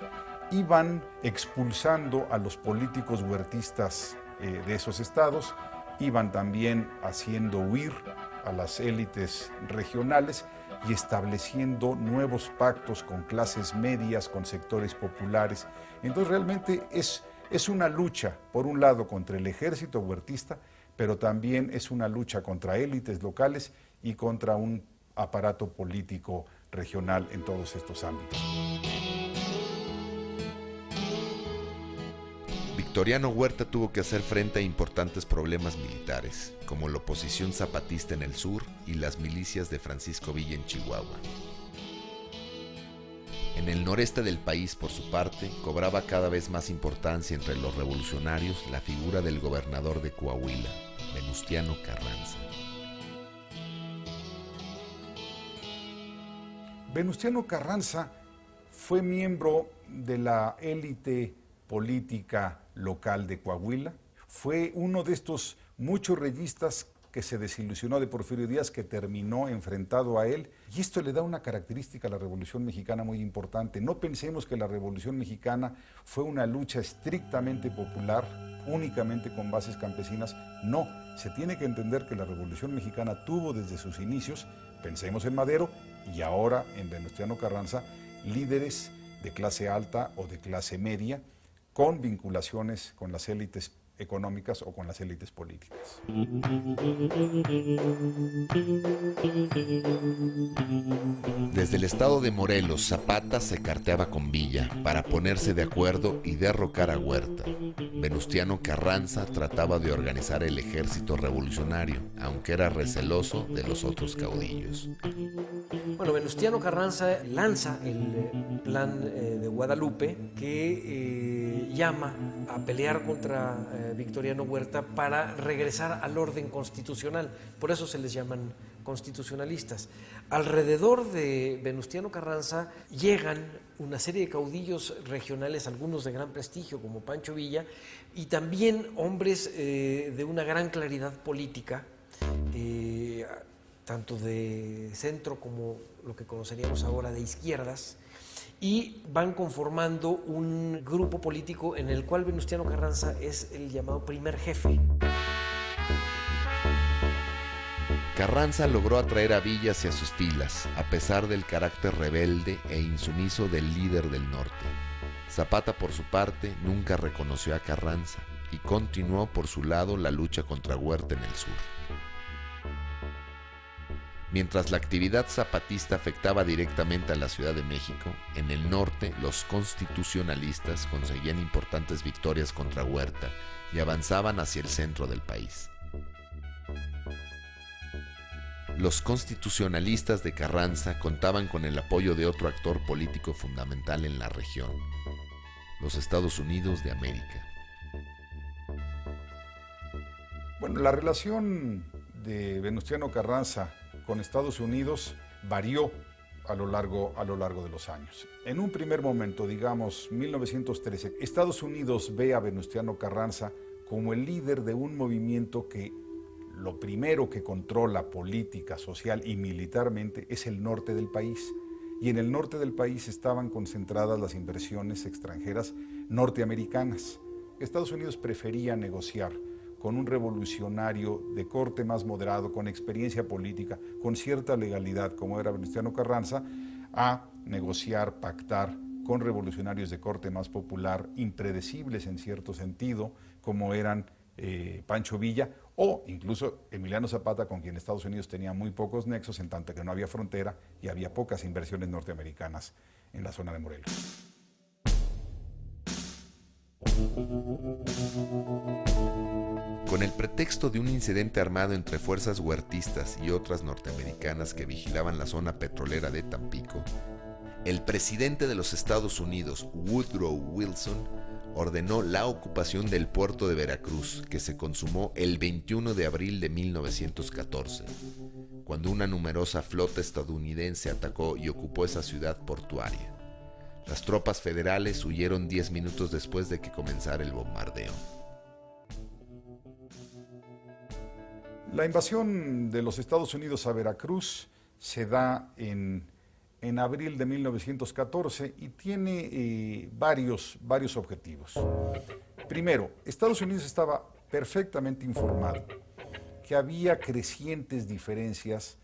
iban expulsando a los políticos huertistas de esos estados, iban también haciendo huir a las élites regionales y estableciendo nuevos pactos con clases medias, con sectores populares. Entonces realmente es una lucha, por un lado, contra el ejército huertista, pero también es una lucha contra élites locales y contra un aparato político regional en todos estos ámbitos. Victoriano Huerta tuvo que hacer frente a importantes problemas militares, como la oposición zapatista en el sur y las milicias de Francisco Villa en Chihuahua. En el noreste del país, por su parte, cobraba cada vez más importancia entre los revolucionarios la figura del gobernador de Coahuila, Venustiano Carranza. Venustiano Carranza fue miembro de la élite política local de Coahuila. Fue uno de estos muchos reyistas que se desilusionó de Porfirio Díaz, que terminó enfrentado a él. Y esto le da una característica a la Revolución Mexicana muy importante. No pensemos que la Revolución Mexicana fue una lucha estrictamente popular, únicamente con bases campesinas. No, se tiene que entender que la Revolución Mexicana tuvo desde sus inicios, pensemos en Madero y ahora en Venustiano Carranza, líderes de clase alta o de clase media, con vinculaciones con las élites económicas o con las élites políticas. Desde el estado de Morelos, Zapata se carteaba con Villa para ponerse de acuerdo y derrocar a Huerta. Venustiano Carranza trataba de organizar el ejército revolucionario, aunque era receloso de los otros caudillos. Bueno, Venustiano Carranza lanza el plan de Guadalupe, que llama a pelear contra Victoriano Huerta para regresar al orden constitucional. Por eso se les llaman constitucionalistas. Alrededor de Venustiano Carranza llegan una serie de caudillos regionales, algunos de gran prestigio como Pancho Villa, y también hombres de una gran claridad política, tanto de centro como lo que conoceríamos ahora de izquierdas, y van conformando un grupo político en el cual Venustiano Carranza es el llamado primer jefe. Carranza logró atraer a Villa hacia sus filas, a pesar del carácter rebelde e insumiso del líder del norte. Zapata, por su parte, nunca reconoció a Carranza y continuó por su lado la lucha contra Huerta en el sur. Mientras la actividad zapatista afectaba directamente a la Ciudad de México, en el norte los constitucionalistas conseguían importantes victorias contra Huerta y avanzaban hacia el centro del país. Los constitucionalistas de Carranza contaban con el apoyo de otro actor político fundamental en la región, los Estados Unidos de América. Bueno, la relación de Venustiano Carranza con Estados Unidos varió a lo largo de los años. En un primer momento, digamos 1913, Estados Unidos ve a Venustiano Carranza como el líder de un movimiento que lo primero que controla política, social y militarmente es el norte del país. Y en el norte del país estaban concentradas las inversiones extranjeras norteamericanas. Estados Unidos prefería negociar con un revolucionario de corte más moderado, con experiencia política, con cierta legalidad, como era Venustiano Carranza, a negociar, pactar con revolucionarios de corte más popular, impredecibles en cierto sentido, como eran Pancho Villa o incluso Emiliano Zapata, con quien Estados Unidos tenía muy pocos nexos, en tanto que no había frontera y había pocas inversiones norteamericanas en la zona de Morelos. Con el pretexto de un incidente armado entre fuerzas huertistas y otras norteamericanas que vigilaban la zona petrolera de Tampico, el presidente de los Estados Unidos, Woodrow Wilson, ordenó la ocupación del puerto de Veracruz, que se consumó el 21 de abril de 1914, cuando una numerosa flota estadounidense atacó y ocupó esa ciudad portuaria. Las tropas federales huyeron 10 minutos después de que comenzara el bombardeo. La invasión de los Estados Unidos a Veracruz se da en abril de 1914 y tiene varios objetivos. Primero, Estados Unidos estaba perfectamente informado que había crecientes diferencias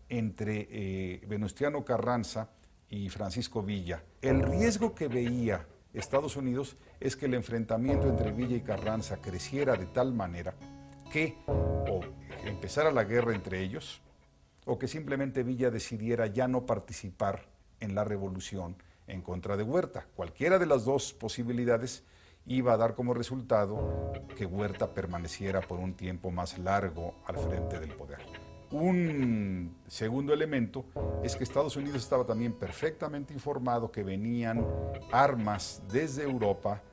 entre Venustiano Carranza y Francisco Villa. El riesgo que veía Estados Unidos es que el enfrentamiento entre Villa y Carranza creciera de tal manera que o empezara la guerra entre ellos, o que simplemente Villa decidiera ya no participar en la revolución en contra de Huerta. Cualquiera de las dos posibilidades iba a dar como resultado que Huerta permaneciera por un tiempo más largo al frente del poder. Un segundo elemento es que Estados Unidos estaba también perfectamente informado que venían armas desde Europa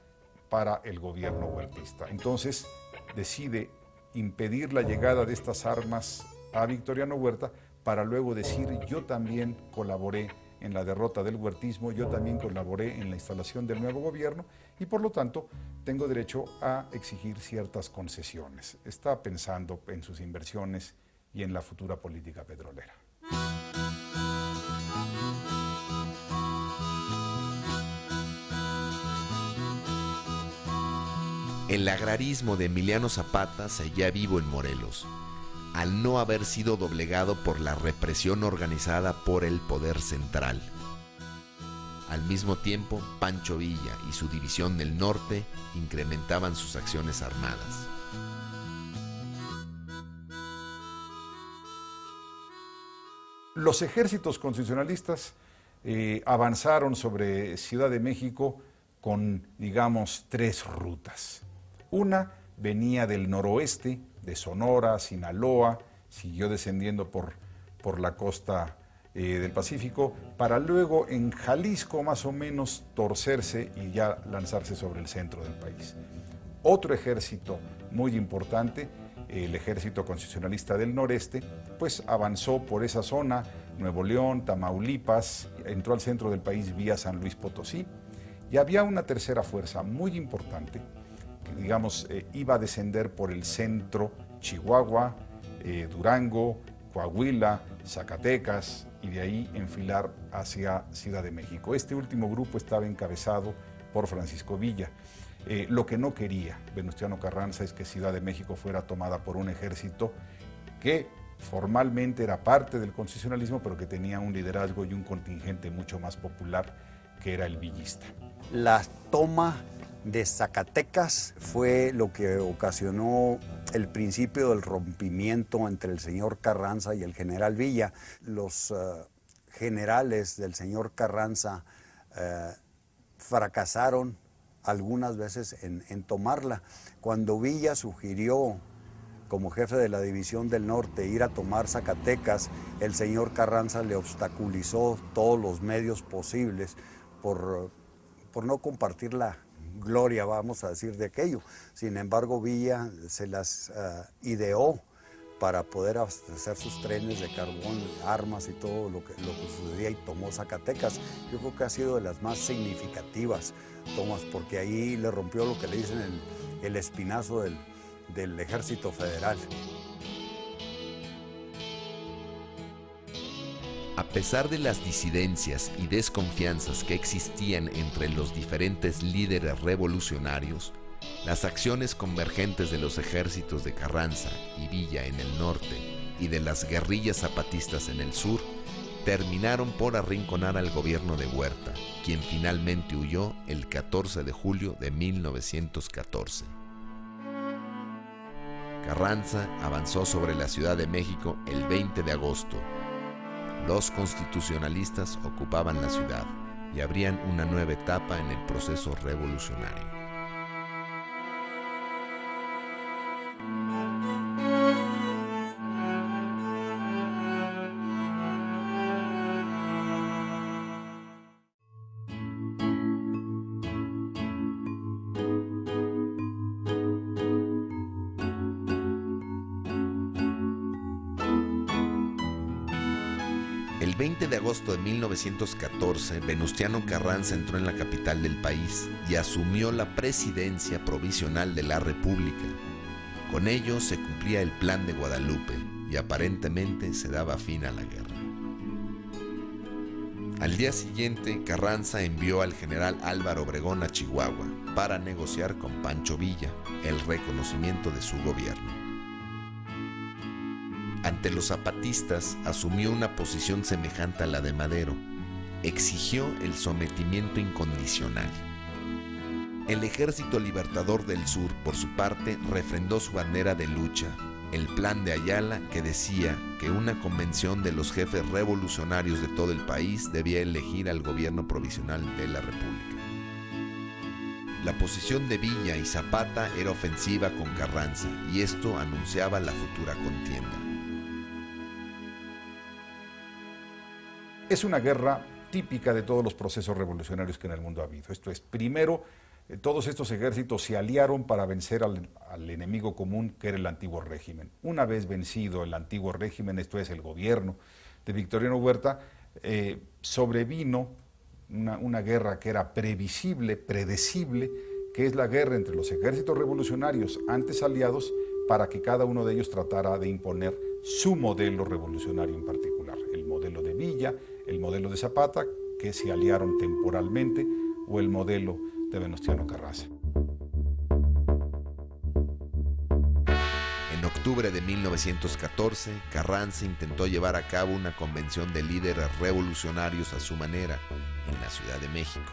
para el gobierno huertista. Entonces decide impedir la llegada de estas armas a Victoriano Huerta para luego decir: yo también colaboré en la derrota del huertismo, yo también colaboré en la instalación del nuevo gobierno y por lo tanto tengo derecho a exigir ciertas concesiones. Está pensando en sus inversiones y en la futura política petrolera. El agrarismo de Emiliano Zapata seguía vivo en Morelos, al no haber sido doblegado por la represión organizada por el poder central. Al mismo tiempo, Pancho Villa y su división del norte incrementaban sus acciones armadas. Los ejércitos constitucionalistas avanzaron sobre Ciudad de México con, digamos, 3 rutas. Una venía del noroeste, de Sonora, Sinaloa, siguió descendiendo por la costa del Pacífico, para luego en Jalisco más o menos torcerse y ya lanzarse sobre el centro del país. Otro ejército muy importante, el ejército constitucionalista del noreste, pues avanzó por esa zona, Nuevo León, Tamaulipas, entró al centro del país vía San Luis Potosí, y había una tercera fuerza muy importante, que digamos iba a descender por el centro, Chihuahua, Durango, Coahuila, Zacatecas, y de ahí enfilar hacia Ciudad de México. Este último grupo estaba encabezado por Francisco Villa. Lo que no quería Venustiano Carranza es que Ciudad de México fuera tomada por un ejército que formalmente era parte del constitucionalismo, pero que tenía un liderazgo y un contingente mucho más popular, que era el villista. La toma de Zacatecas fue lo que ocasionó el principio del rompimiento entre el señor Carranza y el general Villa. Los generales del señor Carranza fracasaron algunas veces en tomarla. Cuando Villa sugirió, como jefe de la División del Norte, ir a tomar Zacatecas, el señor Carranza le obstaculizó todos los medios posibles por no compartir la gloria, vamos a decir, de aquello. Sin embargo, Villa se las ideó para poder abastecer sus trenes de carbón, armas y todo lo que sucedía, y tomó Zacatecas. Yo creo que ha sido de las más significativas tomas, porque ahí le rompió lo que le dicen el espinazo del Ejército Federal. A pesar de las disidencias y desconfianzas que existían entre los diferentes líderes revolucionarios, las acciones convergentes de los ejércitos de Carranza y Villa en el norte y de las guerrillas zapatistas en el sur terminaron por arrinconar al gobierno de Huerta, quien finalmente huyó el 14 de julio de 1914. Carranza avanzó sobre la Ciudad de México el 20 de agosto. Los constitucionalistas ocupaban la ciudad y abrían una nueva etapa en el proceso revolucionario. El 20 de agosto de 1914, Venustiano Carranza entró en la capital del país y asumió la presidencia provisional de la República. Con ello se cumplía el Plan de Guadalupe y aparentemente se daba fin a la guerra. Al día siguiente, Carranza envió al general Álvaro Obregón a Chihuahua para negociar con Pancho Villa el reconocimiento de su gobierno. Ante los zapatistas, asumió una posición semejante a la de Madero. Exigió el sometimiento incondicional. El Ejército Libertador del Sur, por su parte, refrendó su bandera de lucha, el Plan de Ayala, que decía que una convención de los jefes revolucionarios de todo el país debía elegir al gobierno provisional de la República. La posición de Villa y Zapata era ofensiva con Carranza, y esto anunciaba la futura contienda. Es una guerra típica de todos los procesos revolucionarios que en el mundo ha habido. Esto es, primero, todos estos ejércitos se aliaron para vencer al enemigo común, que era el antiguo régimen. Una vez vencido el antiguo régimen, esto es, el gobierno de Victoriano Huerta, sobrevino una guerra que era previsible, predecible, que es la guerra entre los ejércitos revolucionarios antes aliados, para que cada uno de ellos tratara de imponer su modelo revolucionario en particular, el modelo de Villa, el modelo de Zapata, que se aliaron temporalmente, o el modelo de Venustiano Carranza. En octubre de 1914, Carranza intentó llevar a cabo una convención de líderes revolucionarios a su manera en la Ciudad de México,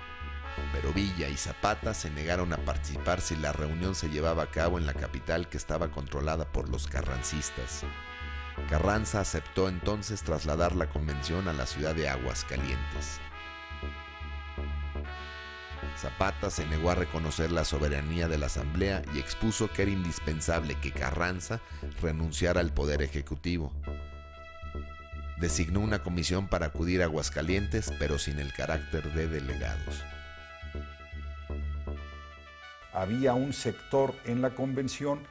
pero Villa y Zapata se negaron a participar si la reunión se llevaba a cabo en la capital, que estaba controlada por los carrancistas. Carranza aceptó entonces trasladar la convención a la ciudad de Aguascalientes. Zapata se negó a reconocer la soberanía de la Asamblea y expuso que era indispensable que Carranza renunciara al poder ejecutivo. Designó una comisión para acudir a Aguascalientes, pero sin el carácter de delegados. Había un sector en la convención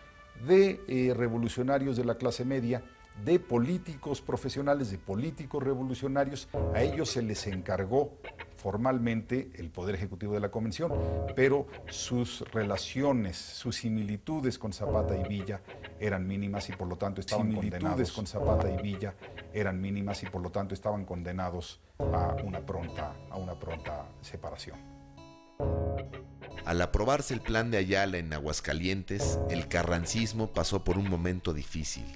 de revolucionarios de la clase media, de políticos profesionales, de políticos revolucionarios. A ellos se les encargó formalmente el poder ejecutivo de la convención, pero sus relaciones, sus similitudes con Zapata y Villa eran mínimas y por lo tanto estaban condenados a una pronta separación. Al aprobarse el Plan de Ayala en Aguascalientes, el carrancismo pasó por un momento difícil.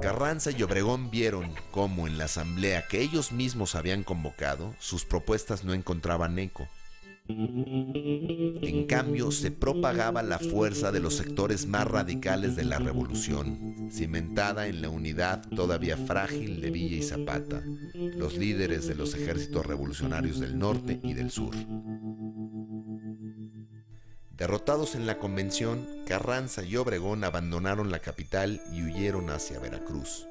Carranza y Obregón vieron cómo en la asamblea que ellos mismos habían convocado, sus propuestas no encontraban eco. En cambio, se propagaba la fuerza de los sectores más radicales de la revolución, cimentada en la unidad todavía frágil de Villa y Zapata, los líderes de los ejércitos revolucionarios del norte y del sur. Derrotados en la convención, Carranza y Obregón abandonaron la capital y huyeron hacia Veracruz.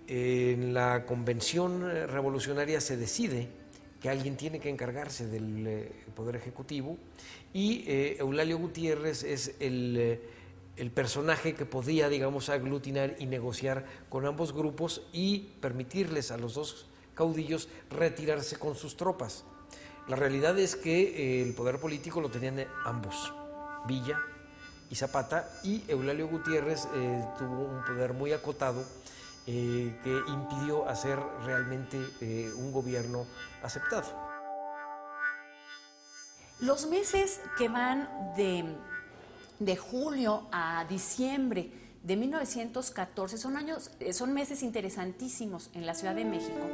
En la convención revolucionaria se decide que alguien tiene que encargarse del Poder Ejecutivo y Eulalio Gutiérrez es el personaje que podía, digamos, aglutinar y negociar con ambos grupos y permitirles a los dos caudillos retirarse con sus tropas. La realidad es que el poder político lo tenían ambos, Villa y Zapata, y Eulalio Gutiérrez tuvo un poder muy acotado que impidió hacer realmente un gobierno aceptado. Los meses que van de julio a diciembre de 1914 son meses interesantísimos en la Ciudad de México,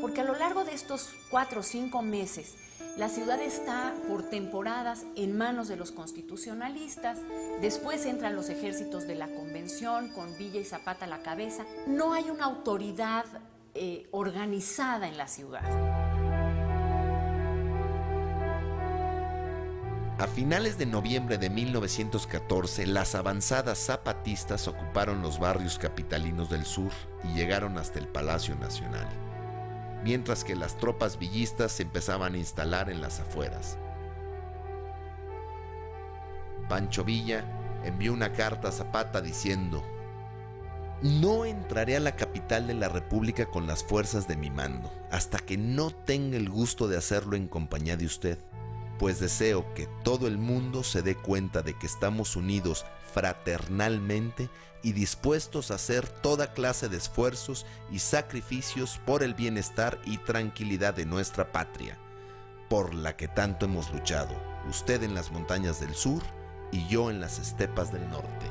porque a lo largo de estos 4 o 5 meses la ciudad está por temporadas en manos de los constitucionalistas, después entran los ejércitos de la Convención con Villa y Zapata a la cabeza. No hay una autoridad organizada en la ciudad. A finales de noviembre de 1914, las avanzadas zapatistas ocuparon los barrios capitalinos del sur y llegaron hasta el Palacio Nacional, mientras que las tropas villistas se empezaban a instalar en las afueras. Pancho Villa envió una carta a Zapata diciendo: «No entraré a la capital de la República con las fuerzas de mi mando, hasta que no tenga el gusto de hacerlo en compañía de usted, pues deseo que todo el mundo se dé cuenta de que estamos unidos fraternalmente y dispuestos a hacer toda clase de esfuerzos y sacrificios por el bienestar y tranquilidad de nuestra patria, por la que tanto hemos luchado, usted en las montañas del sur y yo en las estepas del norte».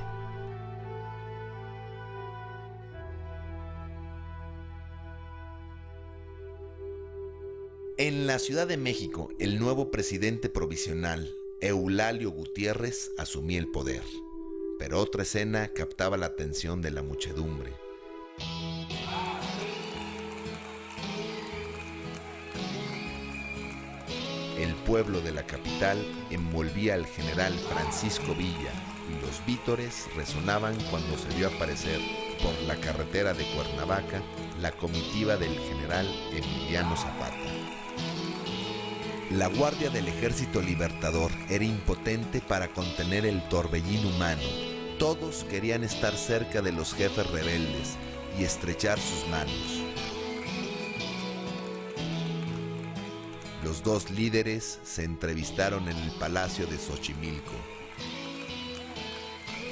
En la Ciudad de México, el nuevo presidente provisional, Eulalio Gutiérrez, asumía el poder, pero otra escena captaba la atención de la muchedumbre. El pueblo de la capital envolvía al general Francisco Villa y los vítores resonaban cuando se vio aparecer por la carretera de Cuernavaca la comitiva del general Emiliano Zapata. La guardia del Ejército Libertador era impotente para contener el torbellino humano. Todos querían estar cerca de los jefes rebeldes y estrechar sus manos. Los dos líderes se entrevistaron en el Palacio de Xochimilco.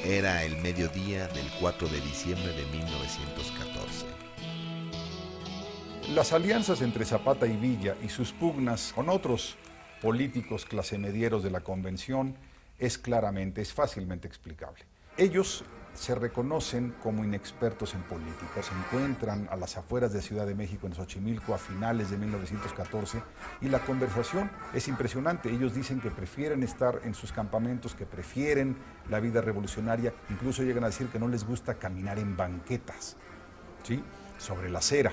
Era el mediodía del 4 de diciembre de 1914. Las alianzas entre Zapata y Villa y sus pugnas con otros políticos clasemedieros de la Convención es fácilmente explicable. Ellos se reconocen como inexpertos en política, se encuentran a las afueras de Ciudad de México, en Xochimilco, a finales de 1914, y la conversación es impresionante. Ellos dicen que prefieren estar en sus campamentos, que prefieren la vida revolucionaria, incluso llegan a decir que no les gusta caminar en banquetas, ¿sí?, sobre la acera.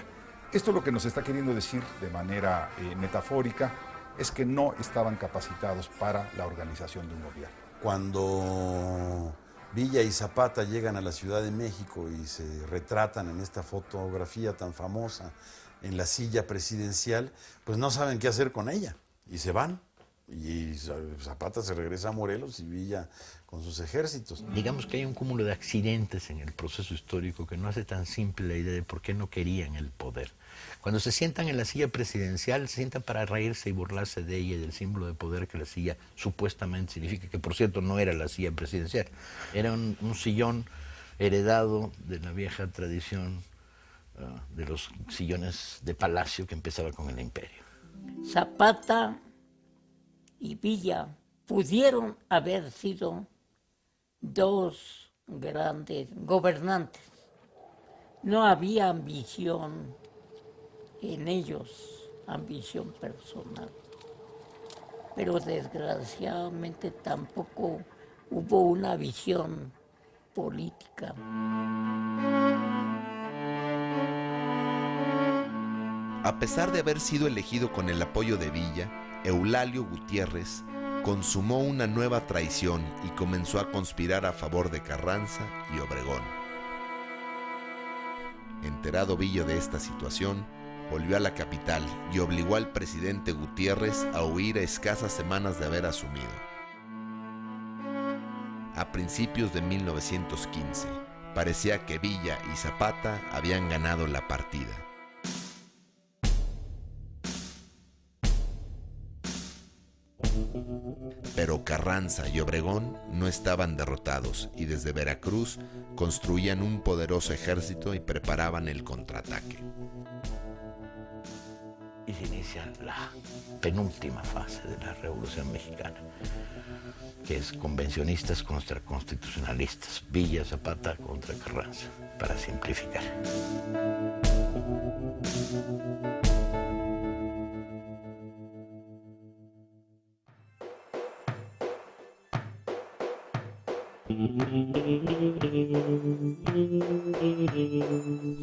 Esto lo que nos está queriendo decir de manera metafórica es que no estaban capacitados para la organización de un gobierno. Cuando Villa y Zapata llegan a la Ciudad de México y se retratan en esta fotografía tan famosa en la silla presidencial, pues no saben qué hacer con ella y se van. Y Zapata se regresa a Morelos y Villa con sus ejércitos. Digamos que hay un cúmulo de accidentes en el proceso histórico que no hace tan simple la idea de por qué no querían el poder. Cuando se sientan en la silla presidencial, se sientan para reírse y burlarse de ella y del símbolo de poder que la silla supuestamente significa, que por cierto no era la silla presidencial. Era un sillón heredado de la vieja tradición de los sillones de palacio que empezaba con el imperio. Zapata y Villa pudieron haber sido dos grandes gobernantes. No había ambición en ellos, ambición personal. pero desgraciadamente tampoco hubo una visión política. A pesar de haber sido elegido con el apoyo de Villa, Eulalio Gutiérrez consumó una nueva traición y comenzó a conspirar a favor de Carranza y Obregón. Enterado Villa de esta situación, volvió a la capital y obligó al presidente Gutiérrez a huir a escasas semanas de haber asumido. A principios de 1915, parecía que Villa y Zapata habían ganado la partida. Pero Carranza y Obregón no estaban derrotados y desde Veracruz construían un poderoso ejército y preparaban el contraataque. Y se inicia la penúltima fase de la Revolución Mexicana, que es convencionistas contra constitucionalistas, Villa, Zapata contra Carranza, para simplificar.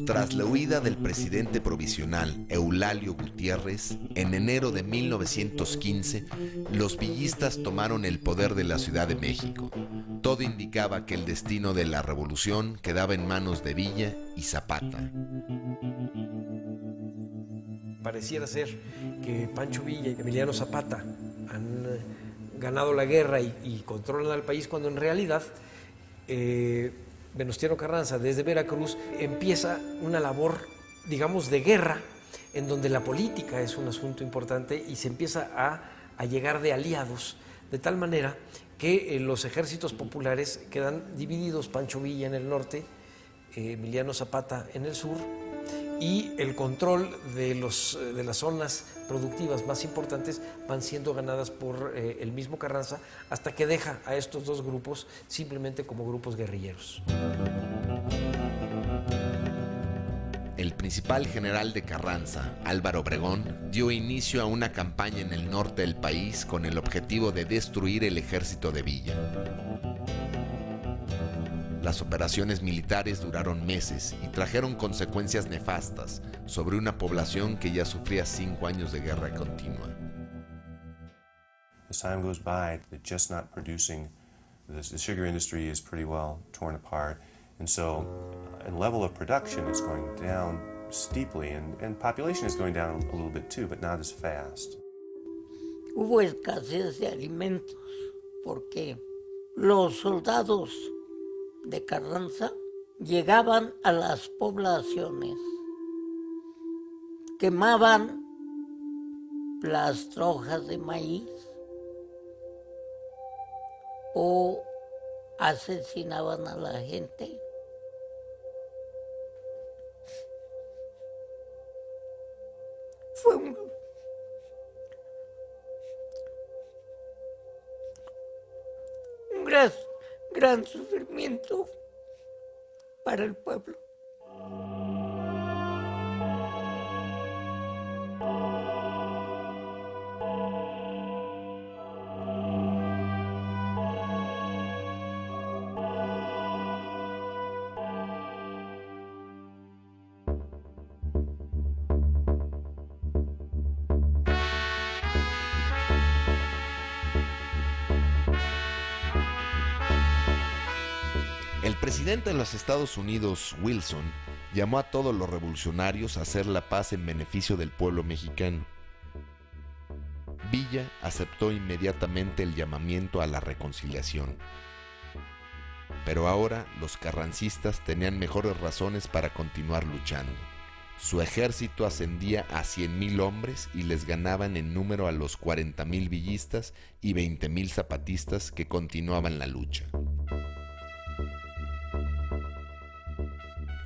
Tras la huida del presidente provisional Eulalio Gutiérrez, en enero de 1915, los villistas tomaron el poder de la Ciudad de México. Todo indicaba que el destino de la revolución quedaba en manos de Villa y Zapata. Pareciera ser que Pancho Villa y Emiliano Zapata han ganado la guerra y controlan al país, cuando en realidad Venustiano Carranza desde Veracruz empieza una labor, digamos, de guerra, en donde la política es un asunto importante y se empieza a llegar de aliados, de tal manera que los ejércitos populares quedan divididos, Pancho Villa en el norte, Emiliano Zapata en el sur, y el control de las zonas productivas más importantes van siendo ganadas por el mismo Carranza, hasta que deja a estos dos grupos simplemente como grupos guerrilleros. El principal general de Carranza, Álvaro Obregón, dio inicio a una campaña en el norte del país con el objetivo de destruir el ejército de Villa. Las operaciones militares duraron meses y trajeron consecuencias nefastas sobre una población que ya sufría 5 años de guerra continua. As time goes by, they're just not producing. The sugar industry is pretty well torn apart, and so the level of production is going down steeply, and population is going down a little bit too, but not as fast. Hubo escasez de alimentos porque los soldados de Carranza llegaban a las poblaciones, quemaban las trojas de maíz o asesinaban a la gente. Fue un gran sufrimiento para el pueblo. El presidente de los Estados Unidos, Wilson, llamó a todos los revolucionarios a hacer la paz en beneficio del pueblo mexicano. Villa aceptó inmediatamente el llamamiento a la reconciliación. Pero ahora los carrancistas tenían mejores razones para continuar luchando. Su ejército ascendía a 100,000 hombres y les ganaban en número a los 40,000 villistas y 20,000 zapatistas que continuaban la lucha.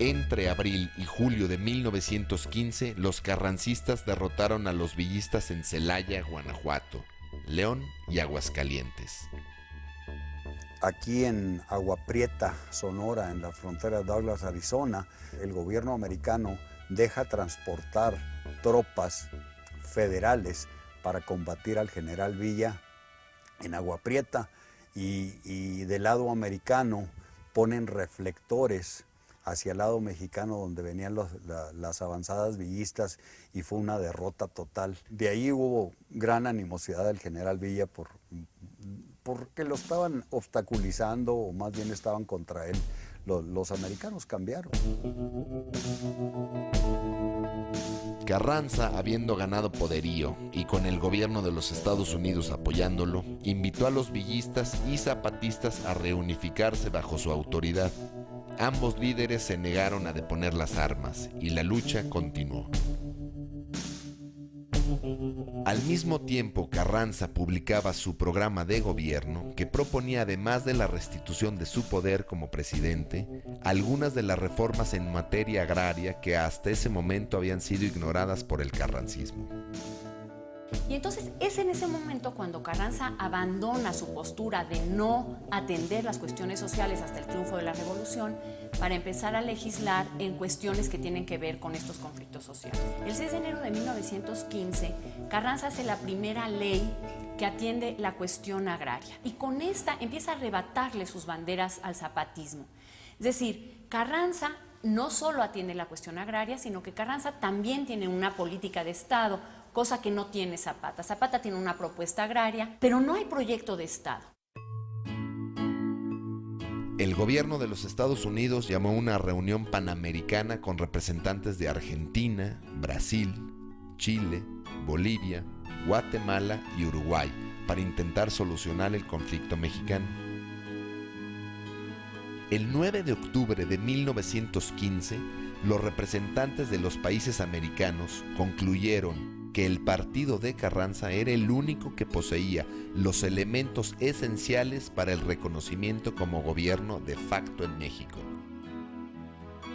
Entre abril y julio de 1915, los carrancistas derrotaron a los villistas en Celaya, Guanajuato, León y Aguascalientes. Aquí en Agua Prieta, Sonora, en la frontera de Douglas, Arizona, el gobierno americano deja transportar tropas federales para combatir al general Villa en Agua Prieta, y del lado americano ponen reflectores hacia el lado mexicano donde venían las avanzadas villistas, y fue una derrota total. De ahí hubo gran animosidad del general Villa porque lo estaban obstaculizando, o más bien estaban contra él. Los americanos cambiaron. Carranza, habiendo ganado poderío y con el gobierno de los Estados Unidos apoyándolo, invitó a los villistas y zapatistas a reunificarse bajo su autoridad. Ambos líderes se negaron a deponer las armas y la lucha continuó. Al mismo tiempo, Carranza publicaba su programa de gobierno, que proponía, además de la restitución de su poder como presidente, algunas de las reformas en materia agraria que hasta ese momento habían sido ignoradas por el carrancismo. Y entonces es en ese momento cuando Carranza abandona su postura de no atender las cuestiones sociales hasta el triunfo de la Revolución para empezar a legislar en cuestiones que tienen que ver con estos conflictos sociales. El 6 de enero de 1915, Carranza hace la primera ley que atiende la cuestión agraria, y con esta empieza a arrebatarle sus banderas al zapatismo. Es decir, Carranza no solo atiende la cuestión agraria, sino que Carranza también tiene una política de Estado, cosa que no tiene Zapata. Zapata tiene una propuesta agraria, pero no hay proyecto de Estado. El gobierno de los Estados Unidos llamó una reunión panamericana con representantes de Argentina, Brasil, Chile, Bolivia, Guatemala y Uruguay para intentar solucionar el conflicto mexicano. El 9 de octubre de 1915, los representantes de los países americanos concluyeron que el partido de Carranza era el único que poseía los elementos esenciales para el reconocimiento como gobierno de facto en México.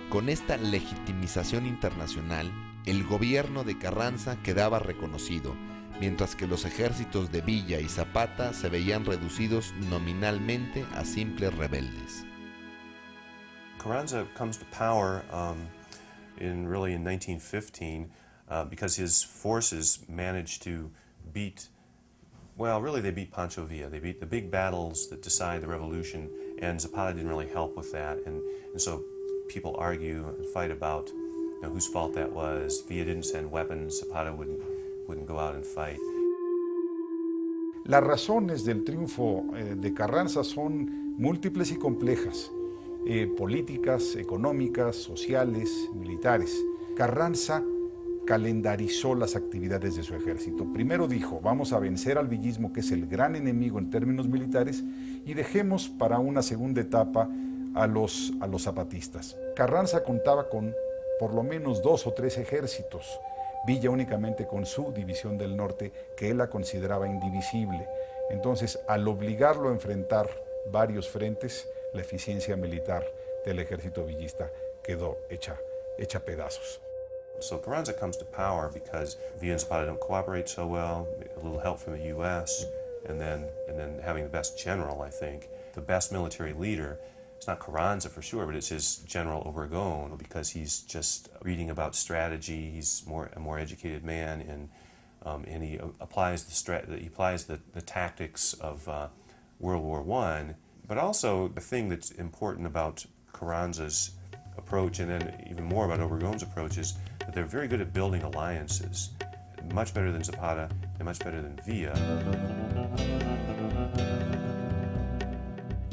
Con esta legitimización internacional, el gobierno de Carranza quedaba reconocido, mientras que los ejércitos de Villa y Zapata se veían reducidos nominalmente a simples rebeldes. Carranza comes to power in 1915 because his forces managed to beat, well, really they beat Pancho Villa. They beat the big battles that decide the revolution, and Zapata didn't really help with that. And so people argue and fight about whose fault that was. Villa didn't send weapons, Zapata wouldn't go out and fight. Las razones del triunfo de Carranza son múltiples y complejas, políticas, económicas, sociales, militares. Carranza calendarizó las actividades de su ejército. Primero dijo, vamos a vencer al villismo, que es el gran enemigo en términos militares, y dejemos para una segunda etapa a los zapatistas. Carranza contaba con por lo menos 2 o 3 ejércitos, Villa únicamente con su división del norte, que él la consideraba indivisible. Entonces, al obligarlo a enfrentar varios frentes, la eficiencia militar del ejército villista quedó hecha pedazos. So Carranza comes to power because Villa and Zapata don't cooperate so well, a little help from the U.S., and then having the best general, I think. The best military leader, it's not Carranza for sure, but it's his General Obregón, because he's just reading about strategy. He's a more educated man, and he applies the tactics of World War I. But also the thing that's important about Carranza's approach, and then even more about Obregón's approach, is that they're very good at building alliances, much better than Zapata and much better than Villa.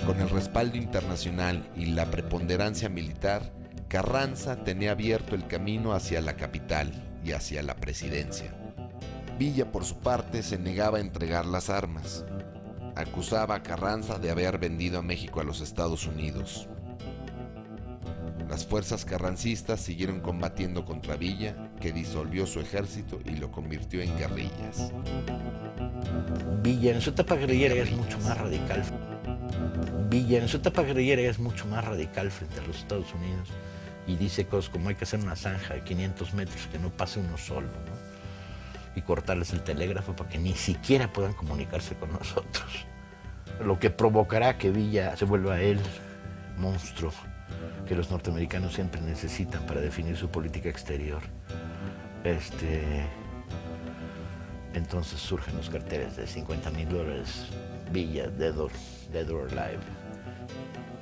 Con el respaldo internacional y la preponderancia militar, Carranza tenía abierto el camino hacia la capital y hacia la presidencia. Villa, por su parte, se negaba a entregar las armas. Acusaba a Carranza de haber vendido a México a los Estados Unidos. Las fuerzas carrancistas siguieron combatiendo contra Villa, que disolvió su ejército y lo convirtió en guerrillas. Villa en su etapa guerrillera es mucho más radical. Villa en su etapa guerrillera es mucho más radical frente a los Estados Unidos, y dice cosas como hay que hacer una zanja de 500 metros que no pase uno solo, ¿no? Y cortarles el telégrafo para que ni siquiera puedan comunicarse con nosotros. Lo que provocará que Villa se vuelva el monstruo que los norteamericanos siempre necesitan para definir su política exterior. Entonces surgen los carteles de $50,000, Villa, Dead or Alive.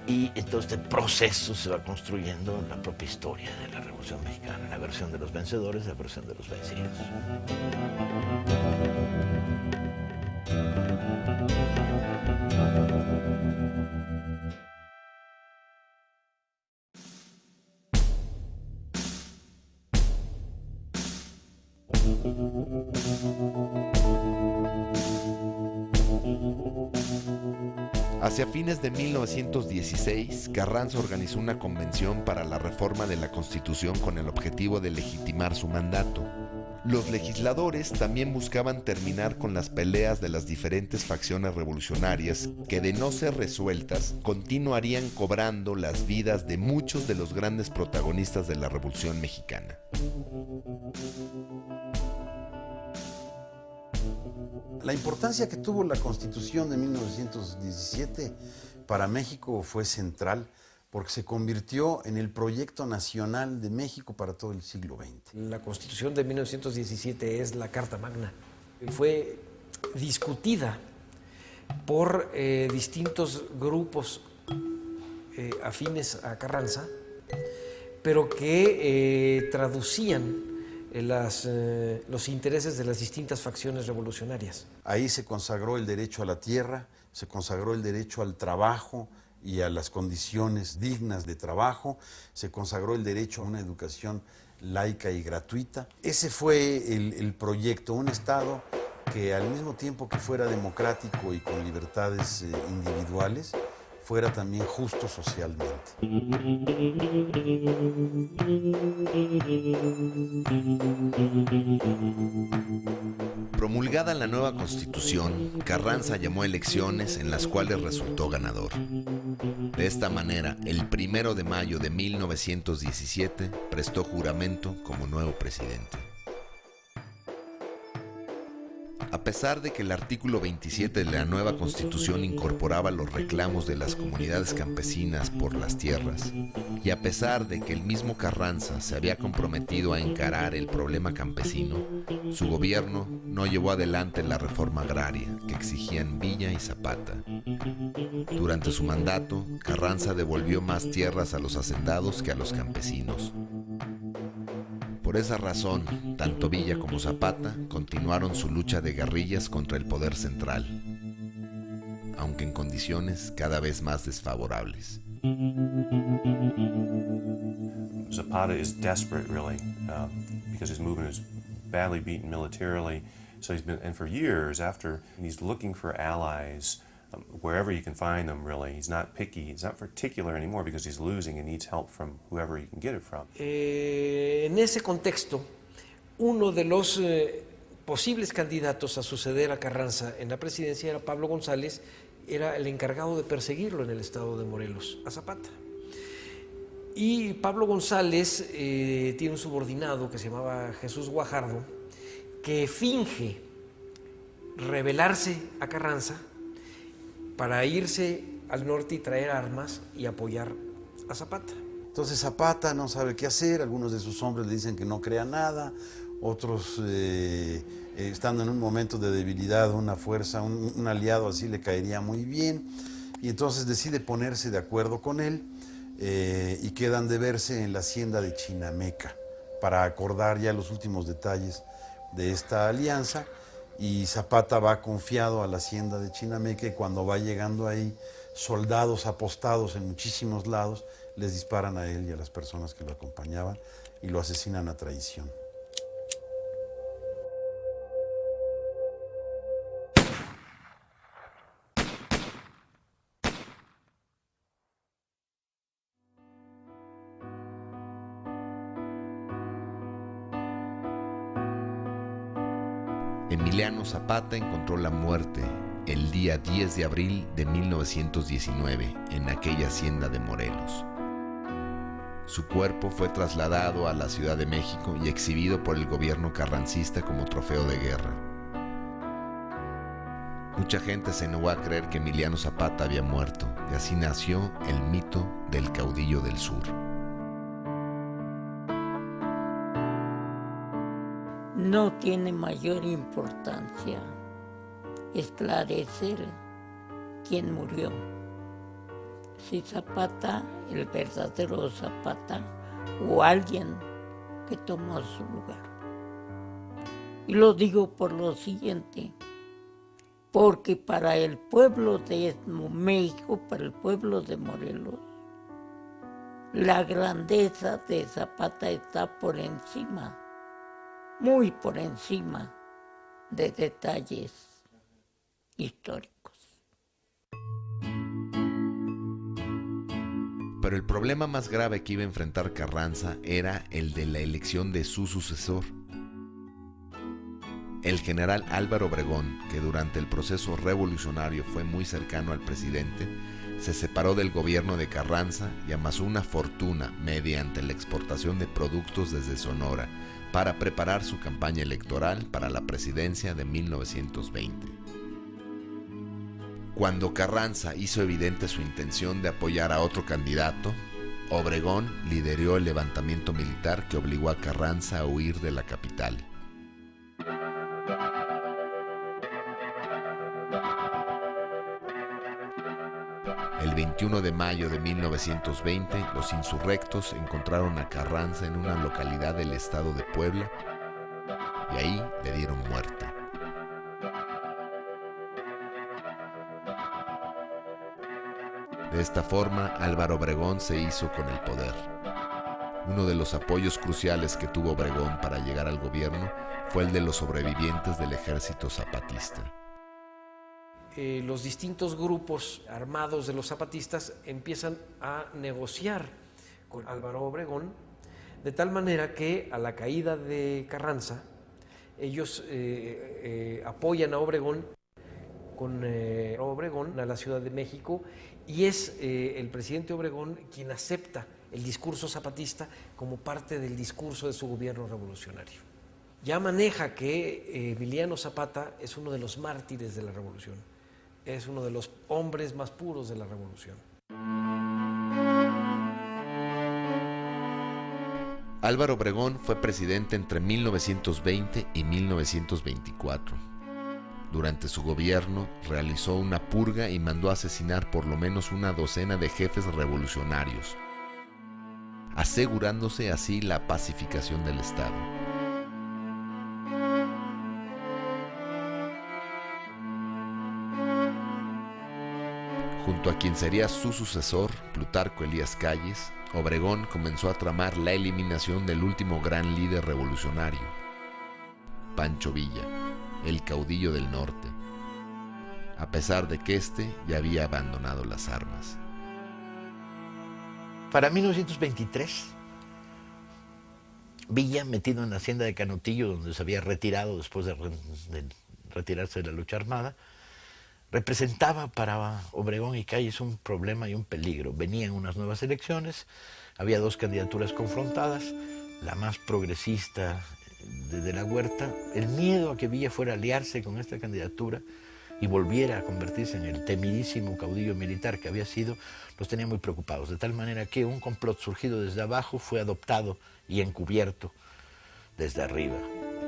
Y todo este proceso se va construyendo en la propia historia de la Revolución Mexicana, la versión de los vencedores, la versión de los vencidos. Hacia fines de 1916, Carranza organizó una convención para la reforma de la Constitución con el objetivo de legitimar su mandato. Los legisladores también buscaban terminar con las peleas de las diferentes facciones revolucionarias que, de no ser resueltas, continuarían cobrando las vidas de muchos de los grandes protagonistas de la Revolución Mexicana. La importancia que tuvo la Constitución de 1917 para México fue central porque se convirtió en el proyecto nacional de México para todo el siglo XX. La Constitución de 1917 es la Carta Magna. Fue discutida por distintos grupos afines a Carranza, pero que traducían los intereses de las distintas facciones revolucionarias. Ahí se consagró el derecho a la tierra, se consagró el derecho al trabajo y a las condiciones dignas de trabajo, se consagró el derecho a una educación laica y gratuita. Ese fue el proyecto, un Estado que al mismo tiempo que fuera democrático y con libertades individuales, fuera también justo socialmente. Promulgada la nueva Constitución, Carranza llamó a elecciones en las cuales resultó ganador. De esta manera, el 1 de mayo de 1917 prestó juramento como nuevo presidente. A pesar de que el artículo 27 de la nueva Constitución incorporaba los reclamos de las comunidades campesinas por las tierras, y a pesar de que el mismo Carranza se había comprometido a encarar el problema campesino, su gobierno no llevó adelante la reforma agraria que exigían Villa y Zapata. Durante su mandato, Carranza devolvió más tierras a los hacendados que a los campesinos. Por esa razón, tanto Villa como Zapata continuaron su lucha de guerrillas contra el poder central, aunque en condiciones cada vez más desfavorables. Zapata is desperate, really, because his movement is badly beaten militarily. So he's been, and for years after, he's looking for allies wherever he can find them, really. He's not picky, he's not particular anymore because he's losing and needs help from whoever he can get it from. En ese contexto, uno de los posibles candidatos a suceder a Carranza en la presidencia era Pablo González, era el encargado de perseguirlo en el estado de Morelos, a Zapata. Y Pablo González tiene un subordinado que se llamaba Jesús Guajardo, que finge rebelarse a Carranza para irse al norte y traer armas y apoyar a Zapata. Entonces Zapata no sabe qué hacer, algunos de sus hombres le dicen que no crea nada, otros estando en un momento de debilidad, una fuerza, un aliado así le caería muy bien, y entonces decide ponerse de acuerdo con él y quedan de verse en la hacienda de Chinameca para acordar ya los últimos detalles de esta alianza. Y Zapata va confiado a la hacienda de Chinameca y cuando va llegando ahí, soldados apostados en muchísimos lados les disparan a él y a las personas que lo acompañaban y lo asesinan a traición. Emiliano Zapata encontró la muerte el día 10 de abril de 1919 en aquella hacienda de Morelos. Su cuerpo fue trasladado a la Ciudad de México y exhibido por el gobierno carrancista como trofeo de guerra. Mucha gente se negó a creer que Emiliano Zapata había muerto, y así nació el mito del caudillo del sur. no tiene mayor importancia esclarecer quién murió. Si Zapata, el verdadero Zapata, o alguien que tomó su lugar. Y lo digo por lo siguiente, porque para el pueblo de México, para el pueblo de Morelos, la grandeza de Zapata está por encima, muy por encima de detalles históricos. Pero el problema más grave que iba a enfrentar Carranza era el de la elección de su sucesor. El general Álvaro Obregón, que durante el proceso revolucionario fue muy cercano al presidente, se separó del gobierno de Carranza y amasó una fortuna mediante la exportación de productos desde Sonora para preparar su campaña electoral para la presidencia de 1920. Cuando Carranza hizo evidente su intención de apoyar a otro candidato, Obregón lideró el levantamiento militar que obligó a Carranza a huir de la capital. El 21 de mayo de 1920, los insurrectos encontraron a Carranza en una localidad del estado de Puebla y ahí le dieron muerte. De esta forma, Álvaro Obregón se hizo con el poder. Uno de los apoyos cruciales que tuvo Obregón para llegar al gobierno fue el de los sobrevivientes del ejército zapatista. Los distintos grupos armados de los zapatistas empiezan a negociar con Álvaro Obregón, de tal manera que a la caída de Carranza, ellos apoyan a Obregón con Obregón a la Ciudad de México, y es el presidente Obregón quien acepta el discurso zapatista como parte del discurso de su gobierno revolucionario. Ya maneja que Emiliano Zapata es uno de los mártires de la revolución, es uno de los hombres más puros de la revolución. Álvaro Obregón fue presidente entre 1920 y 1924. Durante su gobierno realizó una purga y mandó asesinar por lo menos una docena de jefes revolucionarios, asegurándose así la pacificación del Estado. Junto a quien sería su sucesor, Plutarco Elías Calles, Obregón comenzó a tramar la eliminación del último gran líder revolucionario, Pancho Villa, el caudillo del norte, a pesar de que éste ya había abandonado las armas. Para 1923, Villa, metido en la hacienda de Canutillo, donde se había retirado después de retirarse de la lucha armada, representaba para Obregón y Calles un problema y un peligro. Venían unas nuevas elecciones, había dos candidaturas confrontadas, la más progresista de la Huerta, el miedo a que Villa fuera a aliarse con esta candidatura y volviera a convertirse en el temidísimo caudillo militar que había sido, los tenía muy preocupados, de tal manera que un complot surgido desde abajo fue adoptado y encubierto desde arriba.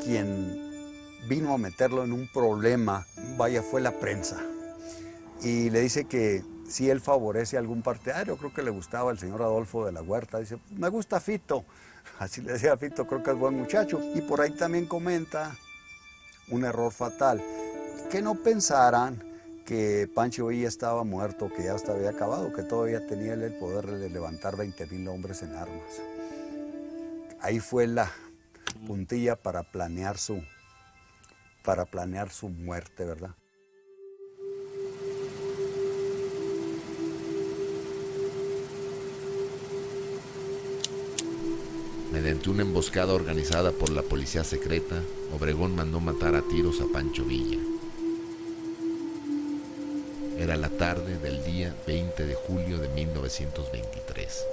Quien vino a meterlo en un problema, vaya, fue la prensa, y le dice que si él favorece a algún partidario, creo que le gustaba el señor Adolfo de la Huerta, dice, me gusta Fito. Así le decía a Fito, creo que es buen muchacho. Y por ahí también comenta un error fatal, que no pensaran que Pancho Villa estaba muerto, que ya hasta había acabado, que todavía tenía él el poder de levantar 20,000 hombres en armas. Ahí fue la puntilla para planear su muerte, ¿verdad? Mediante una emboscada organizada por la policía secreta, Obregón mandó matar a tiros a Pancho Villa. Era la tarde del día 20 de julio de 1923.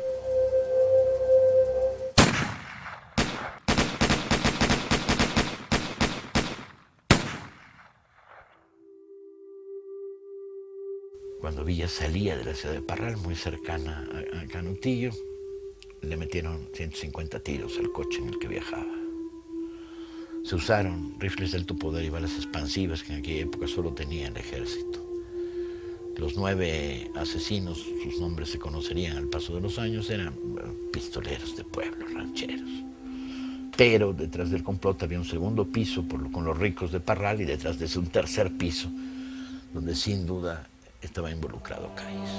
Cuando Villa salía de la ciudad de Parral, muy cercana a Canutillo, le metieron 150 tiros al coche en el que viajaba. Se usaron rifles de alto poder y balas expansivas que en aquella época solo tenía el ejército. Los 9 asesinos, sus nombres se conocerían al paso de los años, eran pistoleros de pueblo, rancheros. Pero detrás del complot había un segundo piso con los ricos de Parral y detrás de ese un tercer piso, donde sin duda estaba involucrado Cáiz.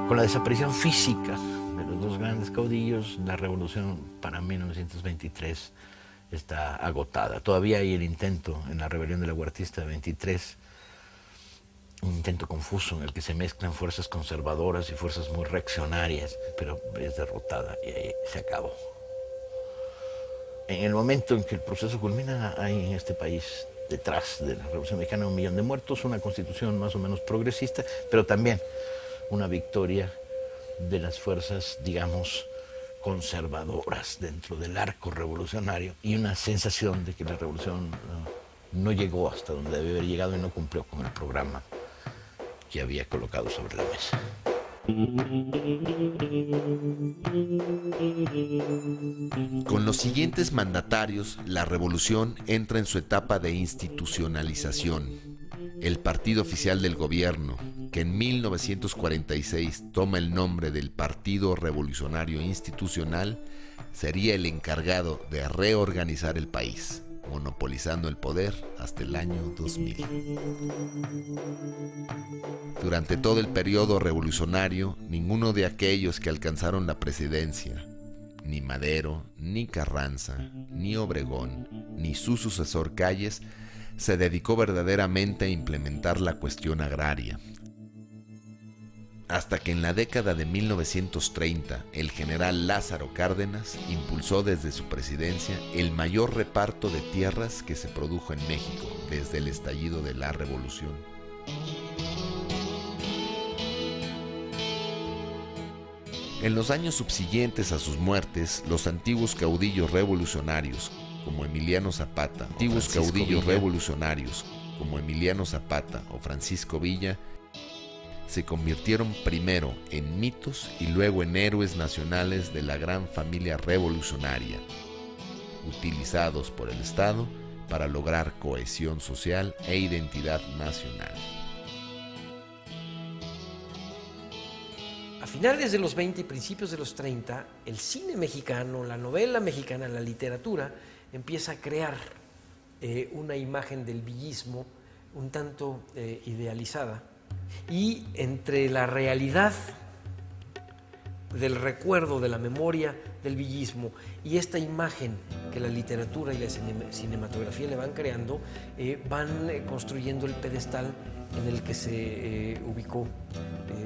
Con la desaparición física de los dos grandes caudillos, la revolución para 1923 está agotada. Todavía hay el intento en la rebelión de la Huertista de 23, un intento confuso en el que se mezclan fuerzas conservadoras y fuerzas muy reaccionarias, pero es derrotada y ahí se acabó. En el momento en que el proceso culmina, hay en este país, detrás de la Revolución Mexicana, 1 millón de muertos, una constitución más o menos progresista, pero también una victoria de las fuerzas, digamos, conservadoras dentro del arco revolucionario y una sensación de que la revolución no llegó hasta donde debe haber llegado y no cumplió con el programa que había colocado sobre la mesa. Con los siguientes mandatarios, la revolución entra en su etapa de institucionalización. El partido oficial del gobierno, que en 1946 toma el nombre del Partido Revolucionario Institucional, sería el encargado de reorganizar el país, monopolizando el poder hasta el año 2000. Durante todo el periodo revolucionario, ninguno de aquellos que alcanzaron la presidencia, ni Madero, ni Carranza, ni Obregón, ni su sucesor Calles, se dedicó verdaderamente a implementar la cuestión agraria. Hasta que en la década de 1930 el general Lázaro Cárdenas impulsó desde su presidencia el mayor reparto de tierras que se produjo en México desde el estallido de la revolución. En los años subsiguientes a sus muertes, los antiguos caudillos revolucionarios como Emiliano Zapata, o Francisco Villa, se convirtieron primero en mitos y luego en héroes nacionales de la gran familia revolucionaria, utilizados por el Estado para lograr cohesión social e identidad nacional. A finales de los 20 y principios de los 30, el cine mexicano, la novela mexicana, la literatura, empieza a crear una imagen del villismo un tanto idealizada, y entre la realidad del recuerdo, de la memoria del villismo y esta imagen que la literatura y la cinematografía le van creando, van construyendo el pedestal en el que se ubicó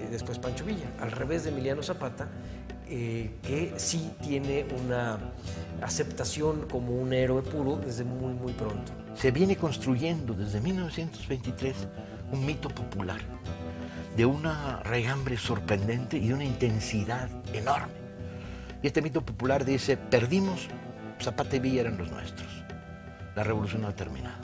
después Pancho Villa, al revés de Emiliano Zapata, que sí tiene una aceptación como un héroe puro desde muy, muy pronto. Se viene construyendo desde 1923 un mito popular de una regambre sorprendente y de una intensidad enorme. Y este mito popular dice: perdimos, Zapata y Villa eran los nuestros. La revolución no ha terminado.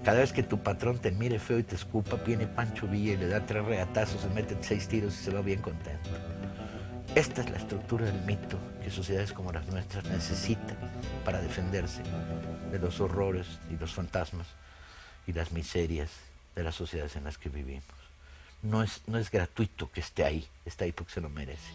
Cada vez que tu patrón te mire feo y te escupa, viene Pancho Villa y le da 3 reatazos, se mete 6 tiros y se va bien contento. Esta es la estructura del mito que sociedades como las nuestras necesitan para defenderse de los horrores y los fantasmas y las miserias de las sociedades en las que vivimos. No es gratuito que esté ahí, está ahí porque se lo merece.